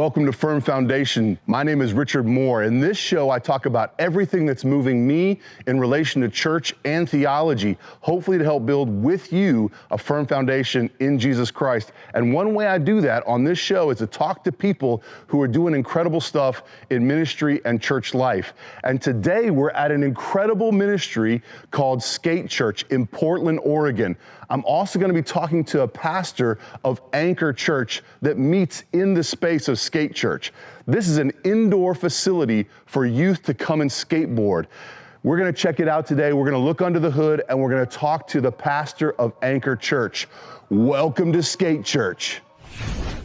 Welcome to Firm Foundation. My name is Richard Moore. In this show, I talk about everything that's moving me in relation to church and theology, hopefully to help build with you a firm foundation in Jesus Christ. And one way I do that on this show is to talk to people who are doing incredible stuff in ministry and church life. And today we're at an incredible ministry called Skate Church in Portland, Oregon. I'm also going to be talking to a pastor of Anchor Church that meets in the space of Skate Church. This is an indoor facility for youth to come and skateboard. We're going to check it out today. We're going to look under the hood and we're going to talk to the pastor of Anchor Church. Welcome to Skate Church.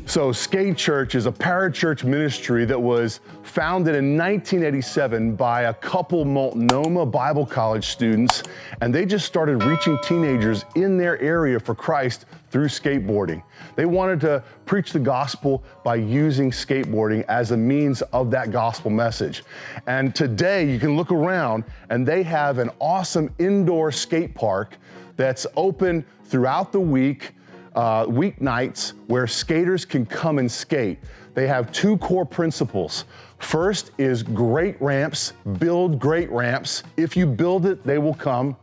So Skate Church is a parachurch ministry that was founded in 1987 by a couple Multnomah Bible College students, and they just started reaching teenagers in their area for Christ through skateboarding. They wanted to preach the gospel by using skateboarding as a means of that gospel message. And today you can look around and they have an awesome indoor skate park that's open throughout the week, weeknights, where skaters can come and skate. They have two core principles. First is great ramps, build great ramps. If you build it, they will come.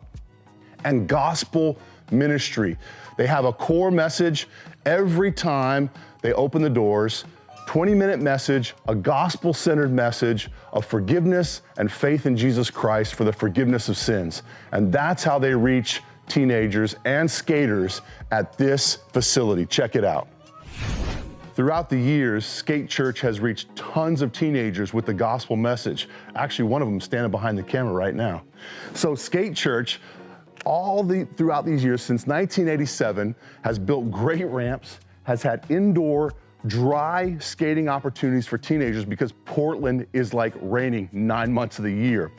And gospel ministry. They have a core message every time they open the doors, 20-minute message, a gospel-centered message of forgiveness and faith in Jesus Christ for the forgiveness of sins. And that's how they reach teenagers and skaters at this facility. Check it out. Throughout the years, Skate Church has reached tons of teenagers with the gospel message. Actually, one of them is standing behind the camera right now. So Skate Church, throughout these years, since 1987, has built great ramps, has had indoor dry skating opportunities for teenagers because Portland is like raining 9 months of the year.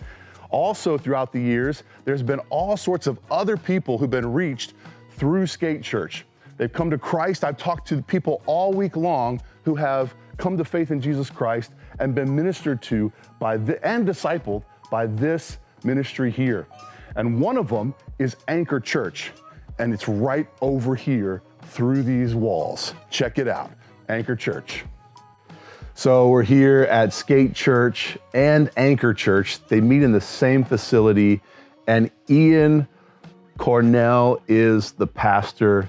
Also, throughout the years, there's been all sorts of other people who've been reached through Skate Church. They've come to Christ. I've talked to people all week long who have come to faith in Jesus Christ and been ministered to and discipled by this ministry here. And one of them is Anchor Church, and it's right over here through these walls. Check it out, Anchor Church. So we're here at Skate Church and Anchor Church. They meet in the same facility, and Ian Cornell is the pastor.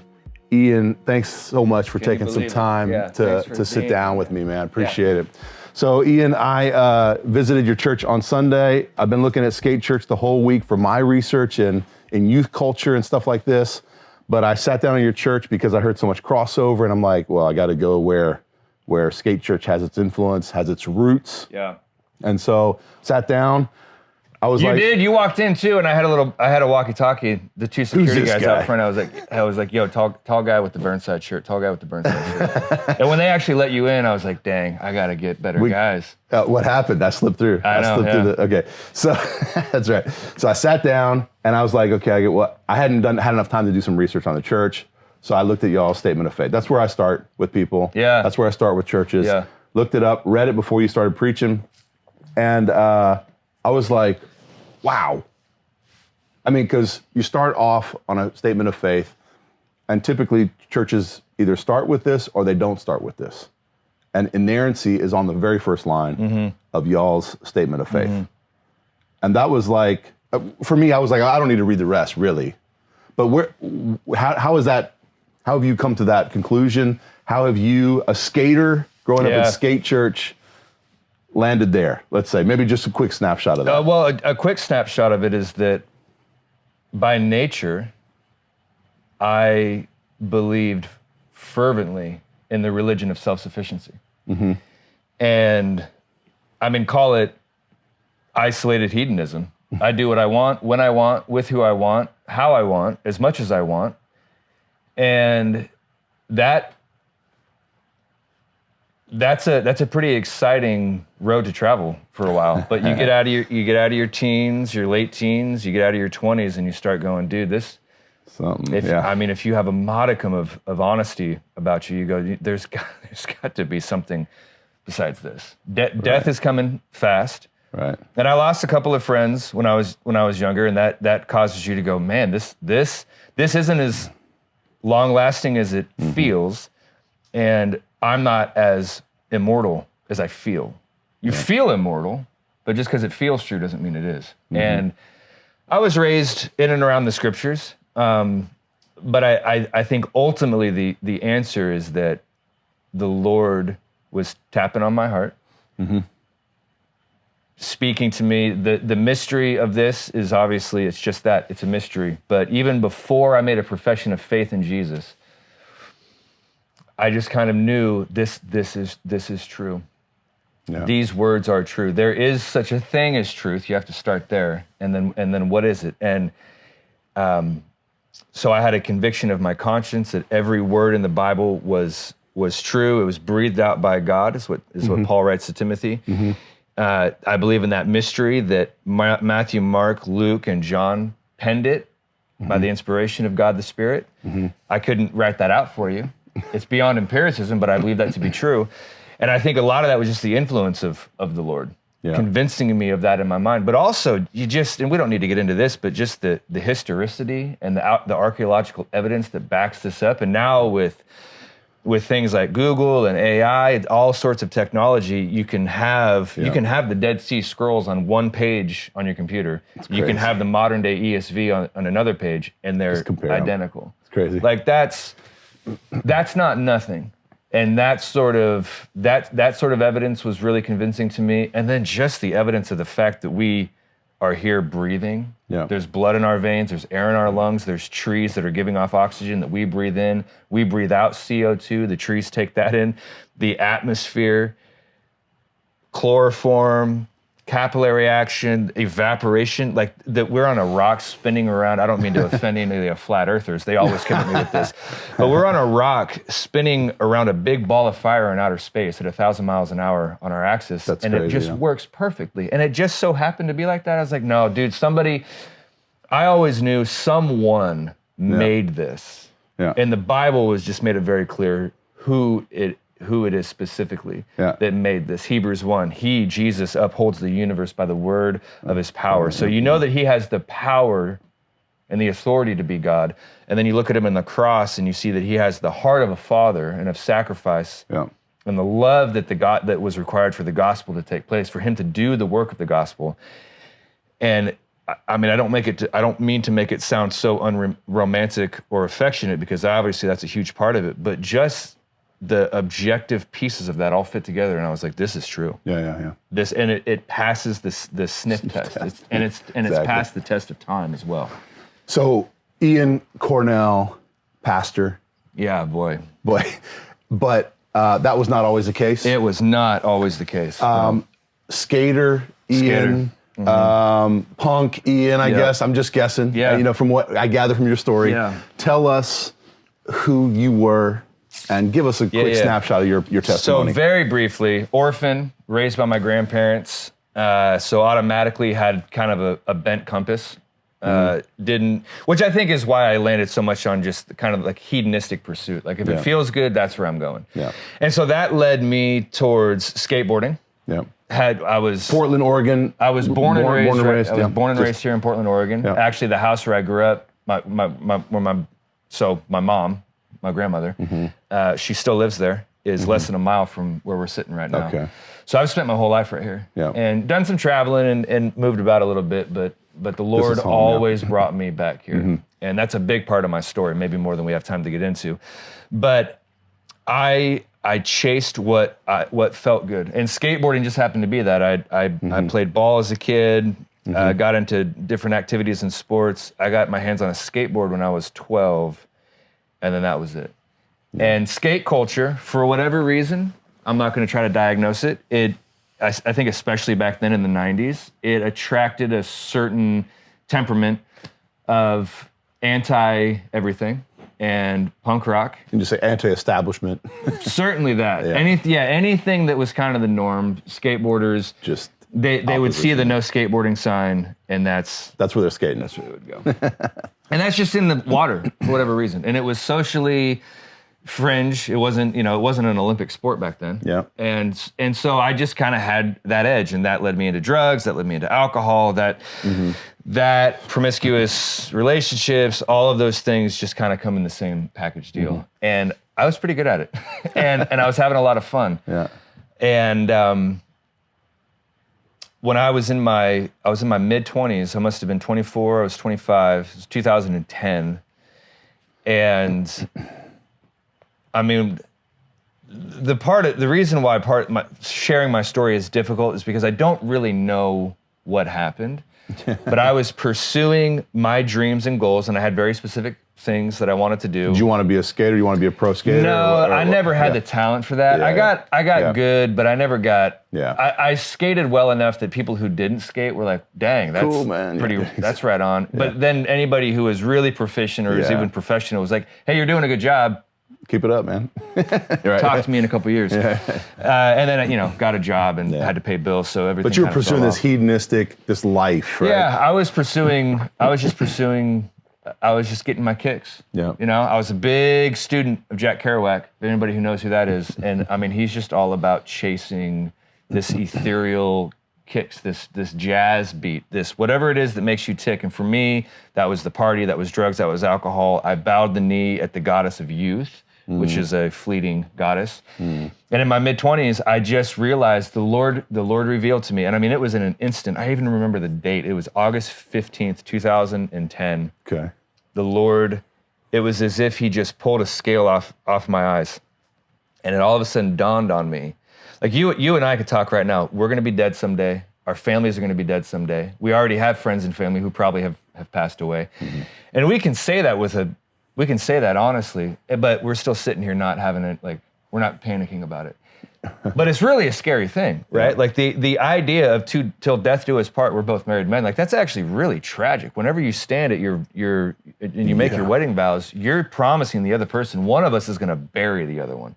Ian, thanks so much for taking some time to sit down with me, man. Appreciate it. So Ian, I visited your church on Sunday. I've been looking at Skate Church the whole week for my research in youth culture and stuff like this. But I sat down in your church because I heard so much crossover, and I'm like, well, I got to go where Skate Church has its influence, has its roots. Yeah. And so sat down. You walked in too, and I had a walkie-talkie. The two security guys out front. I was like, yo, tall guy with the Burnside shirt, shirt. And when they actually let you in, I was like, dang, I gotta get better guys. What happened? I slipped through. Okay, so that's right. So I sat down and I was like, okay, I hadn't had enough time to do some research on the church. So I looked at y'all's statement of faith. That's where I start with people. Yeah. That's where I start with churches. Yeah. Looked it up, read it before you started preaching, and I was like, wow. I mean, because you start off on a statement of faith, and typically churches either start with this or they don't start with this. And inerrancy is on the very first line of y'all's statement of faith. Mm-hmm. And that was like, for me, I was like, I don't need to read the rest, really. But how have you come to that conclusion? How have you, a skater growing up in Skate Church, landed there, let's say? Maybe just a quick snapshot of that. Well, a quick snapshot of it is that by nature, I believed fervently in the religion of self-sufficiency. Mm-hmm. And I mean, call it isolated hedonism. I do what I want, when I want, with who I want, how I want, as much as I want. And that's a pretty exciting road to travel for a while. But you get out of your teens, your late teens, you get out of your 20s, and you start going, dude, this. If you have a modicum of honesty about you, you go, there's got to be something besides this. Death is coming fast. Right. And I lost a couple of friends when I was younger, and that causes you to go, man, this isn't as long lasting as it feels, and I'm not as immortal as I feel. You feel immortal, but just because it feels true doesn't mean it is. And I was raised in and around the scriptures, but I think ultimately the answer is that the Lord was tapping on my heart, speaking to me. The mystery of this is obviously, it's just that, it's a mystery. But even before I made a profession of faith in Jesus, I just kind of knew this is true. Yeah. These words are true. There is such a thing as truth. You have to start there, and then what is it? And so I had a conviction of my conscience that every word in the Bible was true. It was breathed out by God. Is what Paul writes to Timothy. I believe in that mystery that Matthew, Mark, Luke, and John penned it by the inspiration of God the Spirit. I couldn't write that out for you. It's beyond empiricism, but I believe that to be true. And I think a lot of that was just the influence of the Lord, convincing me of that in my mind. But also, and we don't need to get into this, but just the historicity and the archaeological evidence that backs this up. And now with things like Google and AI, all sorts of technology, you can have the Dead Sea Scrolls on one page on your computer. You can have the modern day ESV on another page, and they're identical. It's crazy. Like that's not nothing. And that sort of evidence was really convincing to me. And then just the evidence of the fact that we are here breathing. Yeah. There's blood in our veins, there's air in our lungs, there's trees that are giving off oxygen that we breathe in. We breathe out CO2, the trees take that in. The atmosphere, chloroform, capillary action, evaporation, like that we're on a rock spinning around. I don't mean to offend any of the flat earthers. They always come at me with this. But we're on a rock spinning around a big ball of fire in outer space at 1,000 miles an hour on our axis. That's and crazy, it just works perfectly. And it just so happened to be like that. I was like, no, dude, I always knew someone made this. Yeah. And the Bible was just made it very clear who it is specifically that made this. Hebrews 1, Jesus, upholds the universe by the word of his power. So you know that he has the power and the authority to be God. And then you look at him in the cross and you see that he has the heart of a father and of sacrifice and the love that was required for the gospel to take place, for him to do the work of the gospel. And I mean, I don't mean to make it sound so unromantic or affectionate, because obviously that's a huge part of it, but just the objective pieces of that all fit together, and I was like, "This is true." Yeah. This, and it passes the sniff test, it's passed the test of time as well. So, Ian Cornell, pastor. Yeah, boy. But that was not always the case. It was not always the case. Skater Ian. Punk Ian, I guess. I'm just guessing. Yeah. From what I gather from your story. Yeah. Tell us who you were. And give us a quick snapshot of your testimony. So very briefly, orphan, raised by my grandparents, so automatically had kind of a bent compass. Which I think is why I landed so much on just kind of like hedonistic pursuit. Like if it feels good, that's where I'm going. Yeah. And so that led me towards skateboarding. Yeah. I was Portland, Oregon. I was born and raised. I was born and raised here in Portland, Oregon. Yeah. Actually, the house where I grew up, my mom, my grandmother, she still lives there, is less than a mile from where we're sitting right now. Okay. So I've spent my whole life right here and done some traveling and moved about a little bit, but the Lord always brought me back here. And that's a big part of my story, maybe more than we have time to get into. But I chased what felt good. And skateboarding just happened to be that. I played ball as a kid, got into different activities and sports. I got my hands on a skateboard when I was 12. And then that was it. Yeah. And skate culture, for whatever reason, I'm not going to try to diagnose it. I think especially back then in the 90s, it attracted a certain temperament of anti-everything and punk rock. You can just say anti-establishment. Certainly that. Anything that was kind of the norm. Skateboarders, just they would see the no skateboarding sign, and that's where they're skating. That's where they would go. And that's just in the water for whatever reason. And it was socially fringe. It wasn't an Olympic sport back then. Yeah. And so I just kind of had that edge, and that led me into drugs, that led me into alcohol, that promiscuous relationships, all of those things just kind of come in the same package deal. And I was pretty good at it. and I was having a lot of fun. Yeah. And when I was in my mid-20s, I must have been 24, I was 25, it was 2010. And I mean, the reason why sharing my story is difficult is because I don't really know what happened, but I was pursuing my dreams and goals, and I had very specific things that I wanted to do. Did you want to be a skater? You want to be a pro skater? No, I never had the talent for that. Yeah, I got good, but I never got. Yeah. I skated well enough that people who didn't skate were like, "Dang, that's cool, man. pretty. Yeah. That's right on." Yeah. But then anybody who was really proficient or is even professional was like, "Hey, you're doing a good job. Keep it up, man." Right. Talk to me in a couple of years. Yeah. And then got a job and had to pay bills, so everything. But you were pursuing this hedonistic, this life, right? Yeah, I was just getting my kicks. Yeah. I was a big student of Jack Kerouac, anybody who knows who that is. And I mean, he's just all about chasing this ethereal kicks, this jazz beat, this whatever it is that makes you tick. And for me, that was the party, that was drugs, that was alcohol. I bowed the knee at the goddess of youth, which is a fleeting goddess. And in my mid-20s, I just realized the Lord revealed to me, and I mean, it was in an instant. I even remember the date. It was August 15th, 2010. Okay. The Lord, it was as if he just pulled a scale off my eyes. And it all of a sudden dawned on me. Like you and I could talk right now. We're gonna be dead someday. Our families are gonna be dead someday. We already have friends and family who probably have passed away. And we can say that we can say that honestly, but we're still sitting here not having it, like, we're not panicking about it. But it's really a scary thing, right? Yeah. Like the idea of till death do us part, we're both married men, like that's actually really tragic. Whenever you stand at and you make your wedding vows, you're promising the other person, one of us is gonna bury the other one.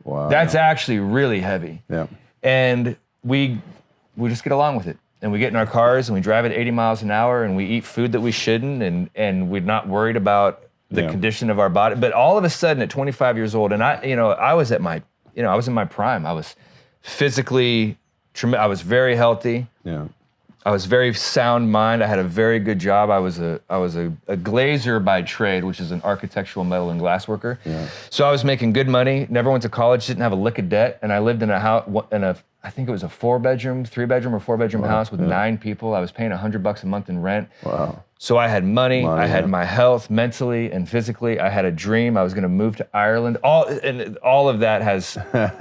Wow. That's actually really heavy. Yeah. And we just get along with it. And we get in our cars and we drive at 80 miles an hour and we eat food that we shouldn't and we're not worried about the condition of our body. But all of a sudden at 25 years old, and I was at my, I was in my prime. I was physically, I was very healthy. Yeah. I was very sound mind. I had a very good job. I was a glazer by trade, which is an architectural metal and glass worker. Yeah. So I was making good money, never went to college, didn't have a lick of debt, and I lived in a house, I think it was a 3-bedroom or 4-bedroom house with 9 people. I was paying $100 a month in rent. Wow. So I had money, I had my health mentally and physically. I had a dream. I was going to move to Ireland. All of that has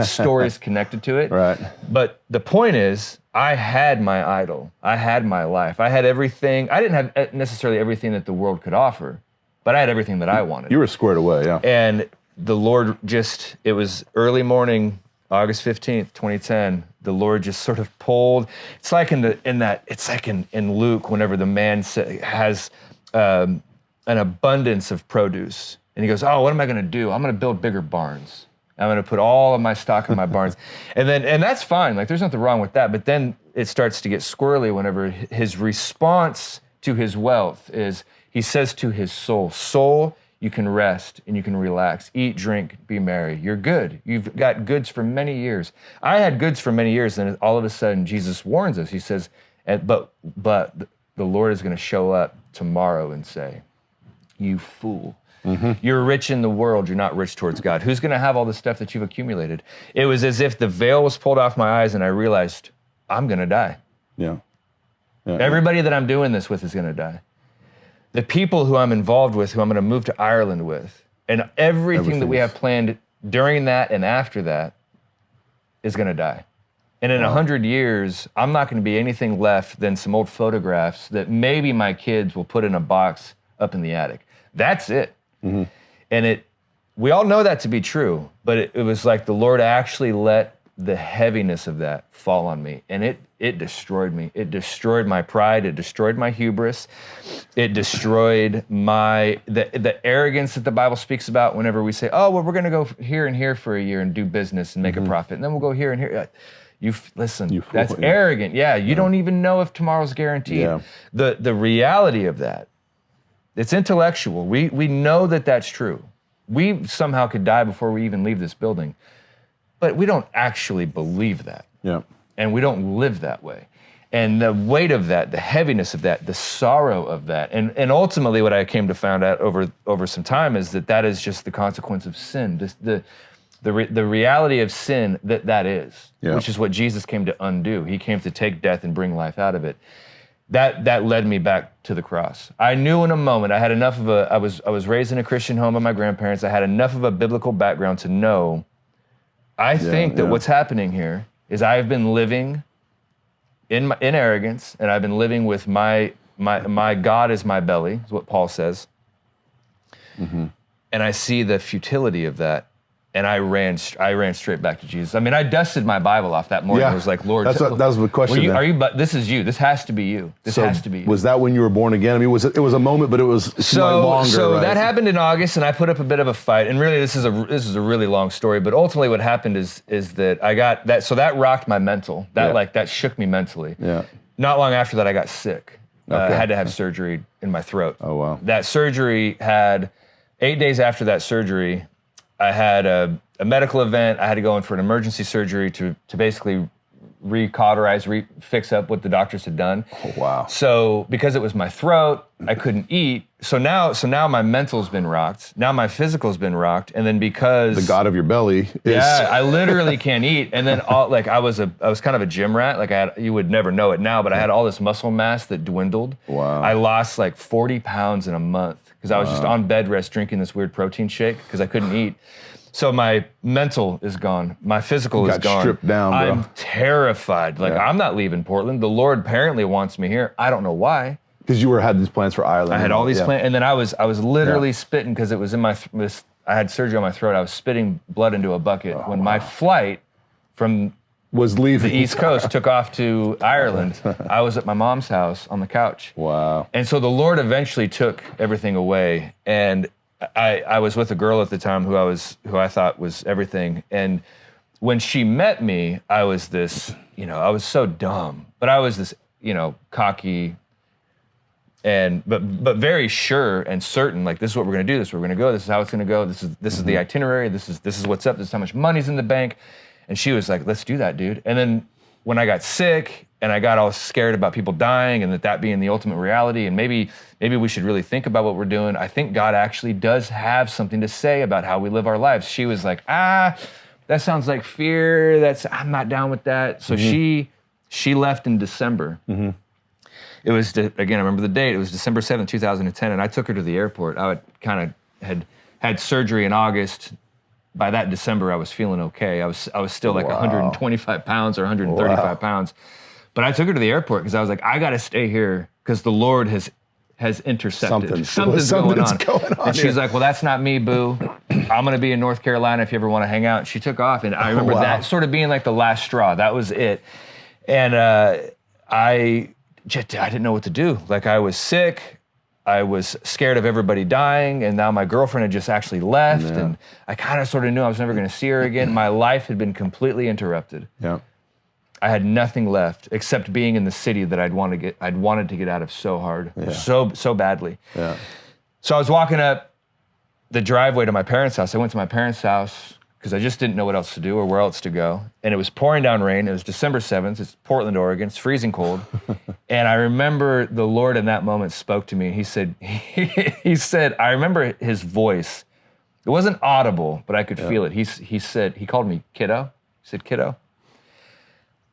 stories connected to it. Right. But the point is, I had my idol. I had my life. I had everything. I didn't have necessarily everything that the world could offer, but I had everything that I wanted. You were squared away, yeah. And the Lord it was early morning, August 15th, 2010, the Lord just sort of pulled. It's like in Luke, whenever the man has an abundance of produce, and he goes, "Oh, what am I going to do? I'm going to build bigger barns. I'm going to put all of my stock in my barns," and that's fine. Like, there's nothing wrong with that. But then it starts to get squirrely whenever his response to his wealth is, he says to his soul, "Soul, you can rest and you can relax, eat, drink, be merry. You're good. You've got goods for many years." I had goods for many years, and all of a sudden Jesus warns us. He says, but the Lord is going to show up tomorrow and say, "You fool. Mm-hmm. You're rich in the world. You're not rich towards God. Who's going to have all the stuff that you've accumulated?" It was as if the veil was pulled off my eyes and I realized I'm going to die. Yeah. Everybody that I'm doing this with is going to die. The people who I'm involved with, who I'm going to move to Ireland with, and everything that we have planned during that and after that is going to die. And in 100 years, I'm not going to be anything left than some old photographs that maybe my kids will put in a box up in the attic. That's it. Mm-hmm. And we all know that to be true, but it was like the Lord actually let the heaviness of that fall on me, and it destroyed me. It destroyed my pride. It destroyed my hubris. It destroyed the arrogance that the Bible speaks about whenever we say, "Oh, well, we're going to go here and here for a year and do business and make a profit, and then we'll go here and here." Listen, that's arrogant. Yeah, you don't even know if tomorrow's guaranteed. Yeah. The reality of that, it's intellectual. We know that that's true. We somehow could die before we even leave this building. But we don't actually believe that. Yeah. And we don't live that way. And the weight of that, the heaviness of that, the sorrow of that, and ultimately what I came to find out over some time is that is just the consequence of sin. the reality of sin that is, Yeah. which is what Jesus came to undo. He came to take death and bring life out of it. That led me back to the cross. I knew in a moment, I had enough of I was raised in a Christian home by my grandparents. I had enough of a biblical background to know, I think that what's happening here is I've been living in arrogance, and I've been living with my God is my belly, is what Paul says. Mm-hmm. And I see the futility of that. And I ran straight back to Jesus. I mean, I dusted my Bible off that morning. I was like, Lord, that was the question. This is you. This has to be you. This has to be you. Was that when you were born again? I mean, it was a moment, but it seemed like longer. So right? that happened in August, and I put up a bit of a fight. And really, this is a really long story. But ultimately, what happened is that I got that. So that rocked my mental. That shook me mentally. Yeah. Not long after that, I got sick. I had to have surgery in my throat. Oh wow. That surgery had 8 days after that surgery. I had a medical event. I had to go in for an emergency surgery to basically fix up what the doctors had done. Oh, wow. So because it was my throat, I couldn't eat. So now my mental's been rocked. Now my physical's been rocked. And then because the God of your belly is... Yeah, I literally can't eat. And then I was kind of a gym rat. Like you would never know it now, but I had all this muscle mass that dwindled. Wow. I lost like 40 pounds in a month because I was just on bed rest drinking this weird protein shake because I couldn't eat. So my mental is gone. My physical is gone. Stripped down, bro. I'm terrified. I'm not leaving Portland. The Lord apparently wants me here. I don't know why. Because you had these plans for Ireland. I had all these plans, and then I was literally spitting because it was in my. I had surgery on my throat. I was spitting blood into a bucket when my flight from was leaving the East Coast took off to Ireland. I was at my mom's house on the couch. Wow. And so the Lord eventually took everything away, and I was with a girl at the time who I thought was everything. And when she met me, I was this, I was so dumb, but I was this, cocky but very sure and certain, like, this is what we're going to do, this is where we're going to go, this is how it's going to go, this is the itinerary, this is what's up, this is how much money's in the bank. And she was like, let's do that, dude. And then when I got sick and I got all scared about people dying and that being the ultimate reality, and maybe we should really think about what we're doing, I think God actually does have something to say about how we live our lives. She was like, that sounds like fear. I'm not down with that. So she left in December. Mm-hmm. It was, again, I remember the date. It was December 7th, 2010, and I took her to the airport. I had surgery in August. By that December, I was feeling okay. I was still like 125 pounds or 135 pounds. But I took her to the airport because I was like, I got to stay here because the Lord has intercepted. Something's going on. And she's like, well, that's not me, boo. I'm going to be in North Carolina if you ever want to hang out. And she took off, and I remember that sort of being like the last straw. That was it. And I didn't know what to do. Like, I was sick. I was scared of everybody dying, and now my girlfriend had just actually left, and I kind of sort of knew I was never going to see her again. My life had been completely interrupted. Yeah, I had nothing left except being in the city that I'd wanted to get out of so hard, so badly. Yeah. So I was walking up the driveway to my parents' house. I went to my parents' house because I just didn't know what else to do or where else to go. And it was pouring down rain. It was December 7th. It's Portland, Oregon. It's freezing cold. And I remember the Lord in that moment spoke to me. He said, I remember his voice. It wasn't audible, but I could feel it. He called me kiddo. He said, kiddo,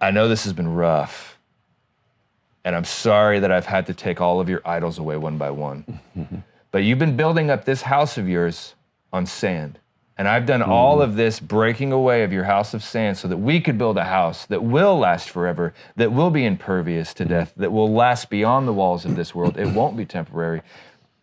I know this has been rough. And I'm sorry that I've had to take all of your idols away one by one. But you've been building up this house of yours on sand. And I've done all of this breaking away of your house of sand so that we could build a house that will last forever, that will be impervious to death, that will last beyond the walls of this world. It won't be temporary,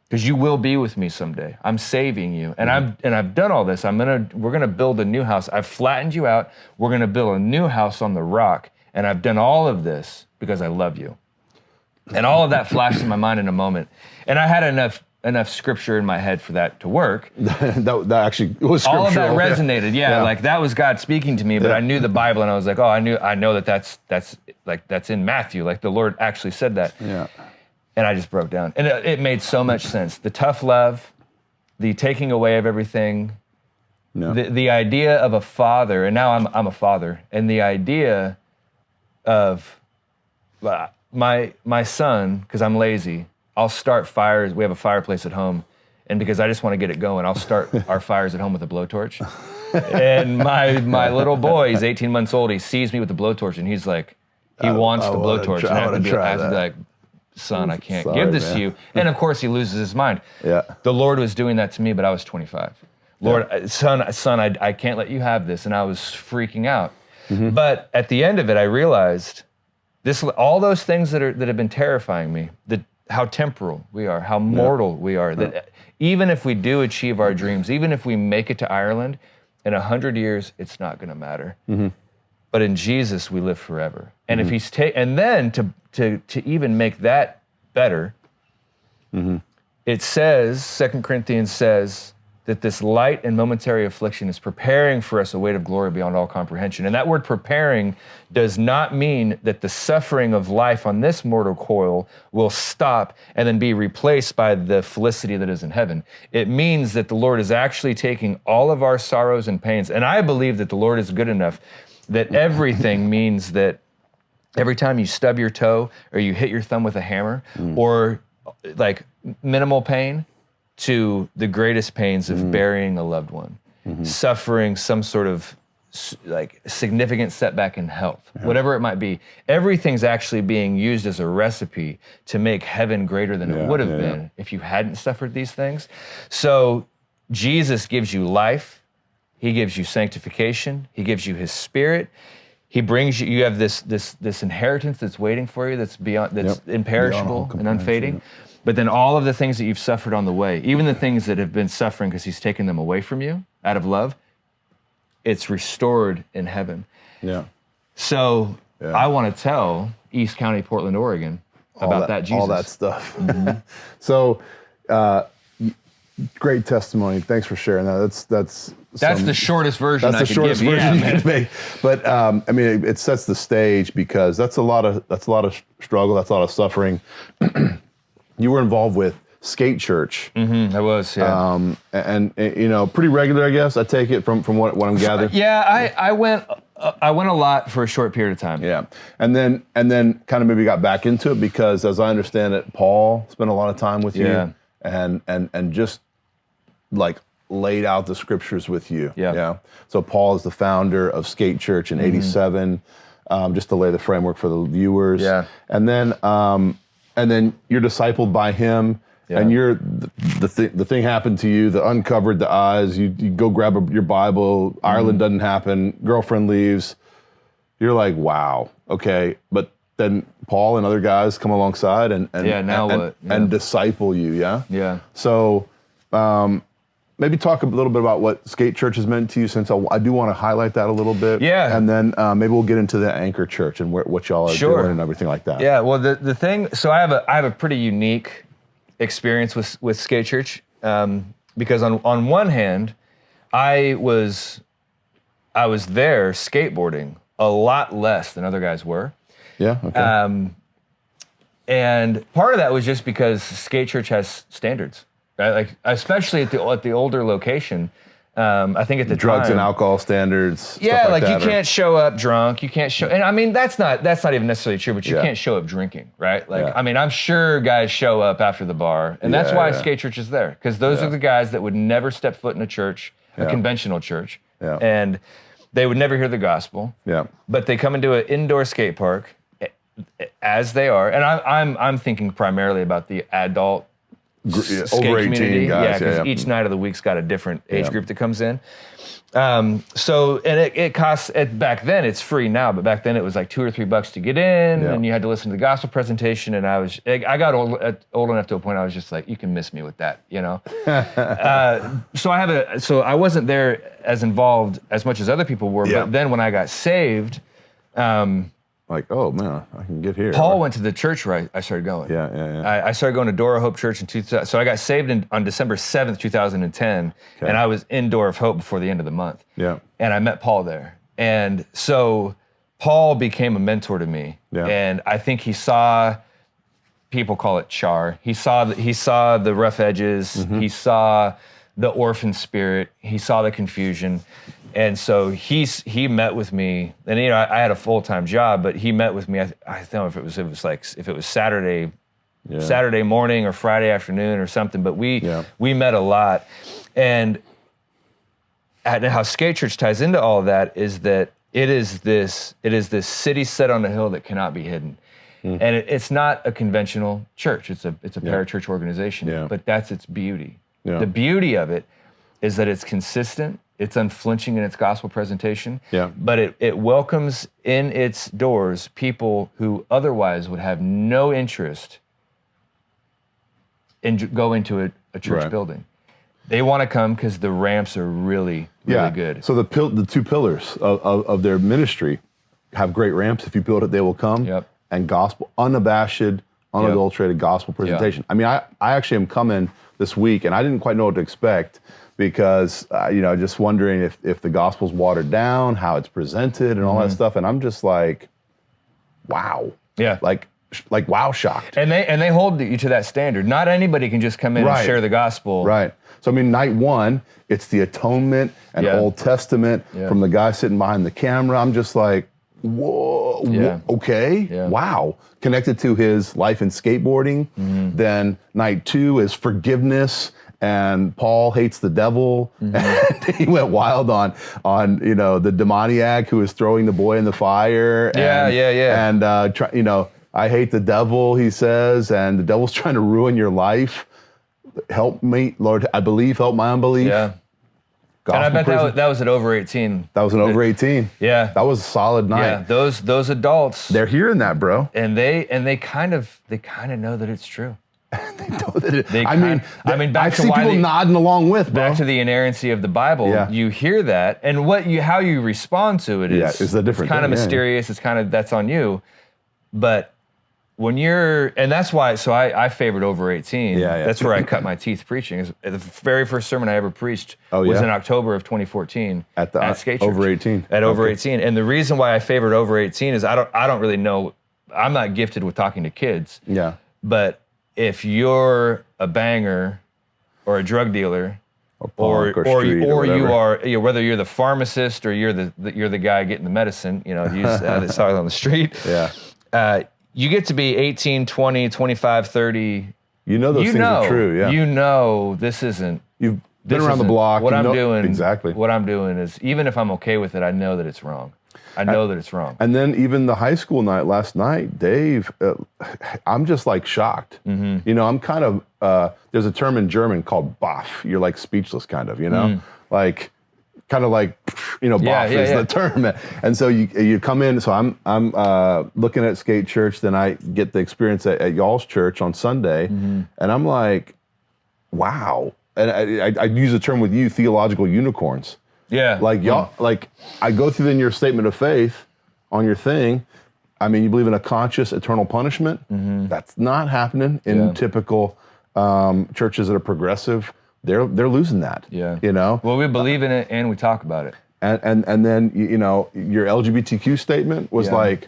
because you will be with me someday. I'm saving you. And I've done all this. We're gonna build a new house. I've flattened you out. We're gonna build a new house on the rock. And I've done all of this because I love you. And all of that flashed in my mind in a moment. And I had enough scripture in my head for that to work. that actually was scriptural. All of that resonated, like that was God speaking to me, but I knew the Bible, and I was like, I know that's in Matthew, like the Lord actually said that. Yeah. And I just broke down. And it made so much sense. The tough love, the taking away of everything, the idea of a father, and now I'm a father, and the idea of my son, because I'm lazy, I'll start fires. We have a fireplace at home, and because I just want to get it going, I'll start our fires at home with a blowtorch. And my little boy, he's 18 months old, he sees me with the blowtorch and he's like, he wants the blowtorch. And I have to be like, son, I can't give this to you. And of course he loses his mind. Yeah. The Lord was doing that to me, but I was 25. Lord, son, I can't let you have this. And I was freaking out. But at the end of it, I realized all those things that have been terrifying me, how temporal we are, how mortal we are, that even if we do achieve our dreams, even if we make it to Ireland, in 100 years, it's not going to matter. But in Jesus, we live forever. And if he's and then to even make that better, it says, 2 Corinthians says, that this light and momentary affliction is preparing for us a weight of glory beyond all comprehension. And that word preparing does not mean that the suffering of life on this mortal coil will stop and then be replaced by the felicity that is in heaven. It means that the Lord is actually taking all of our sorrows and pains. And I believe that the Lord is good enough that everything means that every time you stub your toe or you hit your thumb with a hammer or like minimal pain, to the greatest pains of burying a loved one, suffering some sort of like significant setback in health, whatever it might be. Everything's actually being used as a recipe to make heaven greater than it would have been if you hadn't suffered these things. So Jesus gives you life. He gives you sanctification. He gives you his spirit. He brings you have this inheritance that's waiting for you that's imperishable and unfading. But then all of the things that you've suffered on the way, even the things that have been suffering because he's taken them away from you out of love, it's restored in heaven. Yeah. So I want to tell East County, Portland, Oregon about that Jesus. All that stuff. So great testimony. Thanks for sharing that. That's the shortest version. That's the shortest version you can make. But I mean, it sets the stage because that's a lot of struggle. That's a lot of suffering. You were involved with Skate Church. I was, yeah. And you know, pretty regular, I guess. I take it from what I'm gathering. Yeah, I went a lot for a short period of time. Yeah, and then kind of maybe got back into it because, as I understand it, Paul spent a lot of time with you, and just like laid out the scriptures with you. Yeah. So Paul is the founder of Skate Church in '87. Just to lay the framework for the viewers. Yeah, and then you're discipled by him, and you're the thing happened to you that uncovered the eyes. You go grab your Bible. Ireland doesn't happen. Girlfriend leaves. You're like, wow, okay. But then Paul and other guys come alongside and disciple you. Yeah. So maybe talk a little bit about what Skate Church has meant to you, since I do want to highlight that a little bit. Yeah. And then maybe we'll get into the Anchor Church and what y'all are doing and everything like that. Yeah, well, the thing, so I have a pretty unique experience with Skate Church because on one hand, I was there skateboarding a lot less than other guys were. Yeah, okay. And part of that was just because Skate Church has standards. Right? Like, especially at the older location, I think at the drugs time, and alcohol standards. Yeah, like you can't show up drunk. You can't show, and I mean that's not even necessarily true. But you can't show up drinking, right? Like I mean, I'm sure guys show up after the bar, and that's why Skate Church is there, because those are the guys that would never step foot in a church, a conventional church, and they would never hear the gospel. Yeah, but they come into an indoor skate park, as they are, and I'm thinking primarily about the adult. Over 18 community. guys. Because each night of the week's got a different age group that comes in. So, and it costs, back then it's free now, but back then it was like $2 or $3 to get in, and you had to listen to the gospel presentation, and I got old enough to a point I was just like, you can miss me with that, you know? So I wasn't there as involved as much as other people were, but then when I got saved, like, oh man, I can get here. Paul went to the church where I started going. I started going to Door of Hope Church in 2000. So I got saved on December 7th, 2010, and I was in Door of Hope before the end of the month. Yeah. And I met Paul there. And so Paul became a mentor to me. Yeah. And I think he saw, people call it char. He saw the rough edges. He saw the orphan spirit. He saw the confusion. And so he met with me, and you know I had a full-time job, but he met with me. I don't know if it was Saturday morning or Friday afternoon or something. But we met a lot, and and how Skate Church ties into all of that is that it is this city set on a hill that cannot be hidden. And it's not a conventional church. It's a parachurch organization, but that's its beauty. The beauty of it is that it's consistent, it's unflinching in its gospel presentation, but it welcomes in its doors people who otherwise would have no interest in going to a church building. They want to come because the ramps are really good. So the two pillars of their ministry have great ramps. If you build it, they will come. And gospel, unabashed, unadulterated gospel presentation. I mean, I actually am coming this week, and I didn't quite know what to expect because, just wondering if the gospel's watered down, how it's presented, and all that stuff. And I'm just like, wow. Yeah. Like wow, shocked. And they hold you to that standard. Not anybody can just come in and share the gospel. Right. So, I mean, night one, it's the atonement and Old Testament from the guy sitting behind the camera. I'm just like, whoa, okay, wow. Connected to his life in skateboarding. Then night two is forgiveness, and Paul hates the devil. And he went wild on the demoniac who was throwing the boy in the fire. And I hate the devil, he says, and the devil's trying to ruin your life. Help me, Lord, I believe, help my unbelief. Yeah. Gospel and I bet that was at over 18. That was an over 18. Yeah. That was a solid night. Yeah, those adults. They're hearing that, bro. And they kind of know that it's true. They know that it, back I to see people nodding along with, bro. Back to the inerrancy of the Bible, you hear that, and how you respond to it is the different it's kind of mysterious. It's kind of, that's on you. But when and that's why, so I favored over 18. That's where I cut my teeth preaching. The very first sermon I ever preached was in October of 2014 at Skate Church. Over 18. At over 18. And the reason why I favored over 18 is I don't really know, I'm not gifted with talking to kids. Yeah. But if you're a banger or a drug dealer, or you are, whether you're the pharmacist or you're the guy getting the medicine, that's out on the street. You get to be 18, 20, 25, 30. Those things are true, this isn't. You've been around the block. What I'm doing, exactly. What I'm doing is, even if I'm okay with it, I know that it's wrong. I know that it's wrong. And then even the high school night last night, Dave, I'm just like shocked. I'm kind of, there's a term in German called baff. You're like speechless kind of, like, kind of like, baff is the term. And so you come in, so I'm looking at Skate Church, then I get the experience at y'all's church on Sunday, and I'm like, wow. And I use the term with you, theological unicorns. Yeah. Like y'all, like I go through then your statement of faith on your thing. I mean, you believe in a conscious eternal punishment. That's not happening in typical churches that are progressive. They're losing that. Well, we believe in it and we talk about it. And then your LGBTQ statement was like,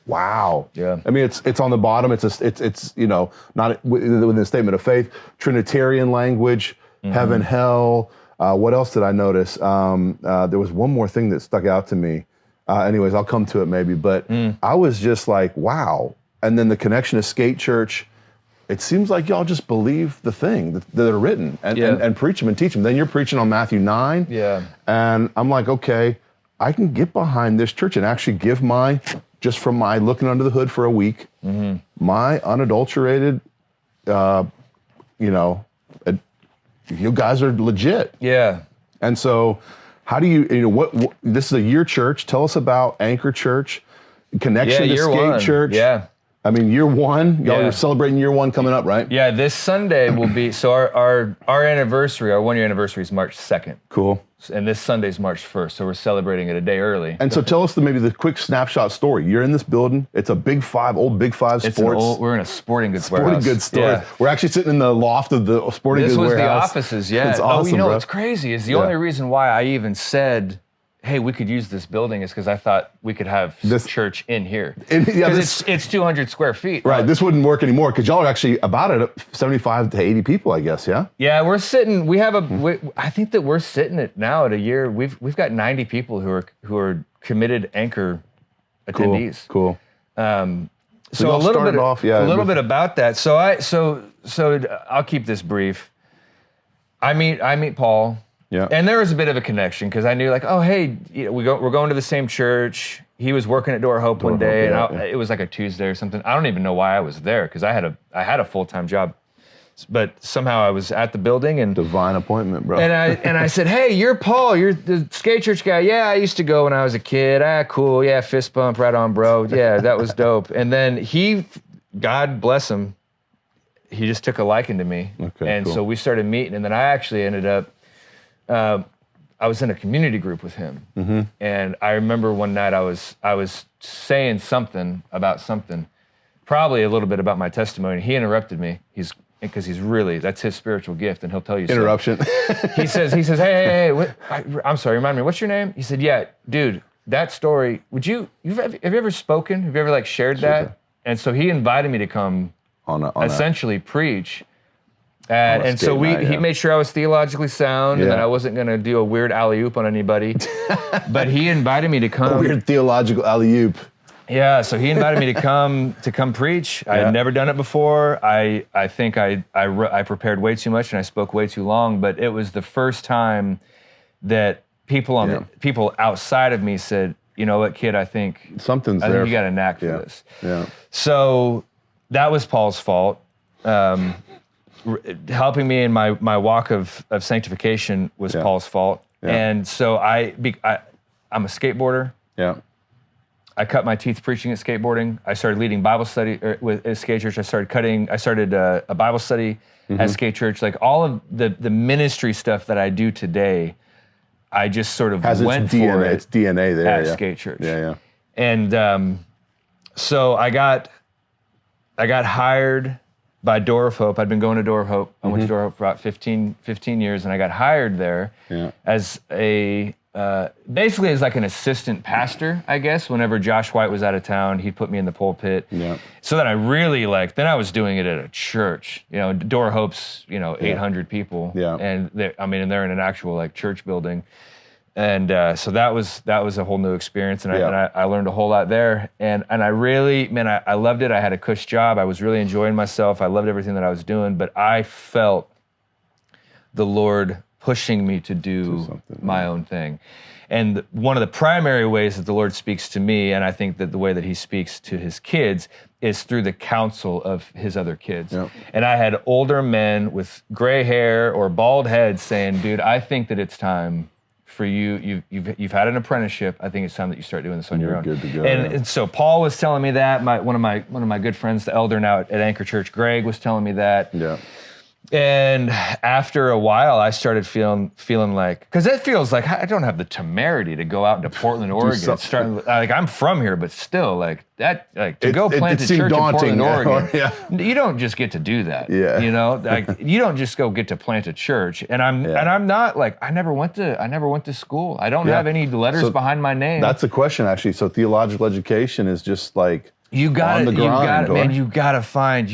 wow. Yeah. I mean, it's on the bottom. It's not within the statement of faith. Trinitarian language, heaven, hell. What else did I notice? There was one more thing that stuck out to me. Anyways, I'll come to it maybe. But I was just like, wow. And then the connection to Skate Church. It seems like y'all just believe the thing that are written and preach them and teach them. Then you're preaching on Matthew 9. Yeah. And I'm like, okay, I can get behind this church and actually give just from my looking under the hood for a week, my unadulterated, you guys are legit. Yeah. And so how do you what this is a year church. Tell us about Anchor Church, connection to Skate Church. Yeah. I mean, year one, y'all are celebrating year one coming up, right? Yeah, this Sunday will be, so our anniversary, our 1 year anniversary is March 2nd. Cool. And this Sunday's March 1st, so we're celebrating it a day early. And so tell us maybe the quick snapshot story. You're in this building. It's a Big Five, old Big Five sports. We're in a sporting goods warehouse. Sporting goods store. Yeah. We're actually sitting in the loft of the sporting goods warehouse. This was the offices, yeah. It's awesome, what's crazy is the only reason why I even said, hey, we could use this building is because I thought we could have this church in here. Because it's 200 square feet. Right, this wouldn't work anymore because y'all are actually about at 75 to 80 people, I guess, yeah? Yeah, we're sitting, I think that we're sitting at now at a year, we've got 90 people who are committed Anchor attendees. Cool. So a little bit about that. So I'll keep this brief. I meet Paul Yeah. And there was a bit of a connection because I knew like, oh, hey, we're going to the same church. He was working at Door Hope one day, and it was like a Tuesday or something. I don't even know why I was there because I had a full-time job, but somehow I was at the building and divine appointment, bro. And I said, hey, you're Paul. You're the skate church guy. Yeah, I used to go when I was a kid. Cool. Yeah, fist bump, right on, bro. Yeah, that was dope. And then God bless him, he just took a liking to me. Okay, and so we started meeting, and then I actually ended up. I was in a community group with him, and I remember one night I was saying something about something, probably a little bit about my testimony. He interrupted me. Because that's his spiritual gift, and he'll tell you. Interruption. He says, hey, I'm sorry. Remind me, what's your name? He said, yeah, dude, that story. Have you ever spoken? Have you ever like shared that? And so he invited me to come, essentially preach. And so he made sure I was theologically sound, and that I wasn't going to do a weird alley-oop on anybody. But he invited me to come. A weird theological alley-oop. Yeah, so he invited me to come preach. I had never done it before. I think I prepared way too much and I spoke way too long. But it was the first time that people outside of me said, you know what, kid, I think you got a knack for this. Yeah. So that was Paul's fault. Helping me in my walk of sanctification was Paul's fault. Yeah. And so I'm a skateboarder. Yeah. I cut my teeth preaching at skateboarding. I started leading Bible study at Skate Church. I started a Bible study at Skate Church. Like all of the ministry stuff that I do today, I just sort of went for it. It's DNA there at Skate Church. Yeah. And so I got hired by Door of Hope. I'd been going to Door of Hope. I went to Door of Hope for about 15 years, and I got hired there as basically as like an assistant pastor, I guess. Whenever Josh White was out of town, he'd put me in the pulpit. Yeah. So then I really then I was doing it at a church. Door of Hope's 800 people. Yeah. And they're in an actual like church building. And so that was a whole new experience, and I learned a whole lot there. And I really, I loved it. I had a cush job. I was really enjoying myself. I loved everything that I was doing, but I felt the Lord pushing me to do my own thing. And one of the primary ways that the Lord speaks to me, and I think that the way that he speaks to his kids, is through the counsel of his other kids. Yep. And I had older men with gray hair or bald heads saying, dude, I think that it's time for you. You've had an apprenticeship. I think it's time that you start doing this on your own. Good to go, and so Paul was telling me that. One of my good friends, the elder now at Anchor Church, Greg, was telling me that. Yeah. And after a while, I started feeling like, because it feels like I don't have the temerity to go out into Portland, Oregon. I'm from here, but still, like that, like to go plant a church daunting, in Portland, Oregon. You don't just get to do that. Yeah. You don't just go get to plant a church. And I'm not like I never went to school. I don't have any letters behind my name. That's a question actually. So theological education is just like. You gotta find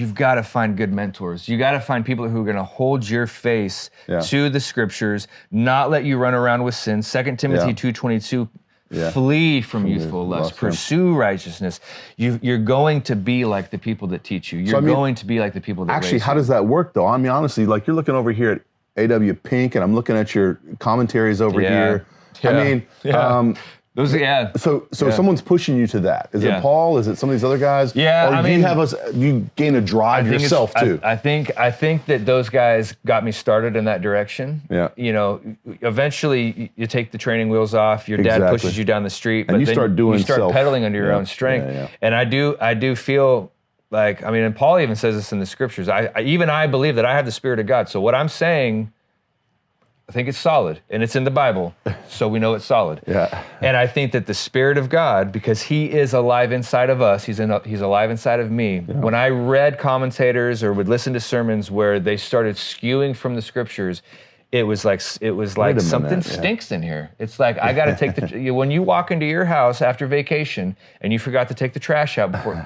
good mentors. You gotta find people who are gonna hold your face to the scriptures, not let you run around with sin. 2 Timothy 2:22, flee from youthful lust, pursue righteousness. You're going to be like the people that teach you. You're going to be like the people that actually, how does that work though? I mean, honestly, like you're looking over here at AW Pink, and I'm looking at your commentaries over here. So someone's pushing you to that. Is it Paul? Is it some of these other guys? Yeah, or you gain a drive yourself too? I think that those guys got me started in that direction. Yeah. Eventually you take the training wheels off. Your dad pushes you down the street, but you start pedaling under your own strength. Yeah. And I do feel like, and Paul even says this in the scriptures. I believe that I have the Spirit of God. So what I'm saying, I think it's solid, and it's in the Bible, so we know it's solid. Yeah. And I think that the Spirit of God, because He is alive inside of us, He's alive inside of me. Yeah. When I read commentators or would listen to sermons where they started skewing from the Scriptures, it was like something stinks in here. It's like I got to take when you walk into your house after vacation and you forgot to take the trash out before,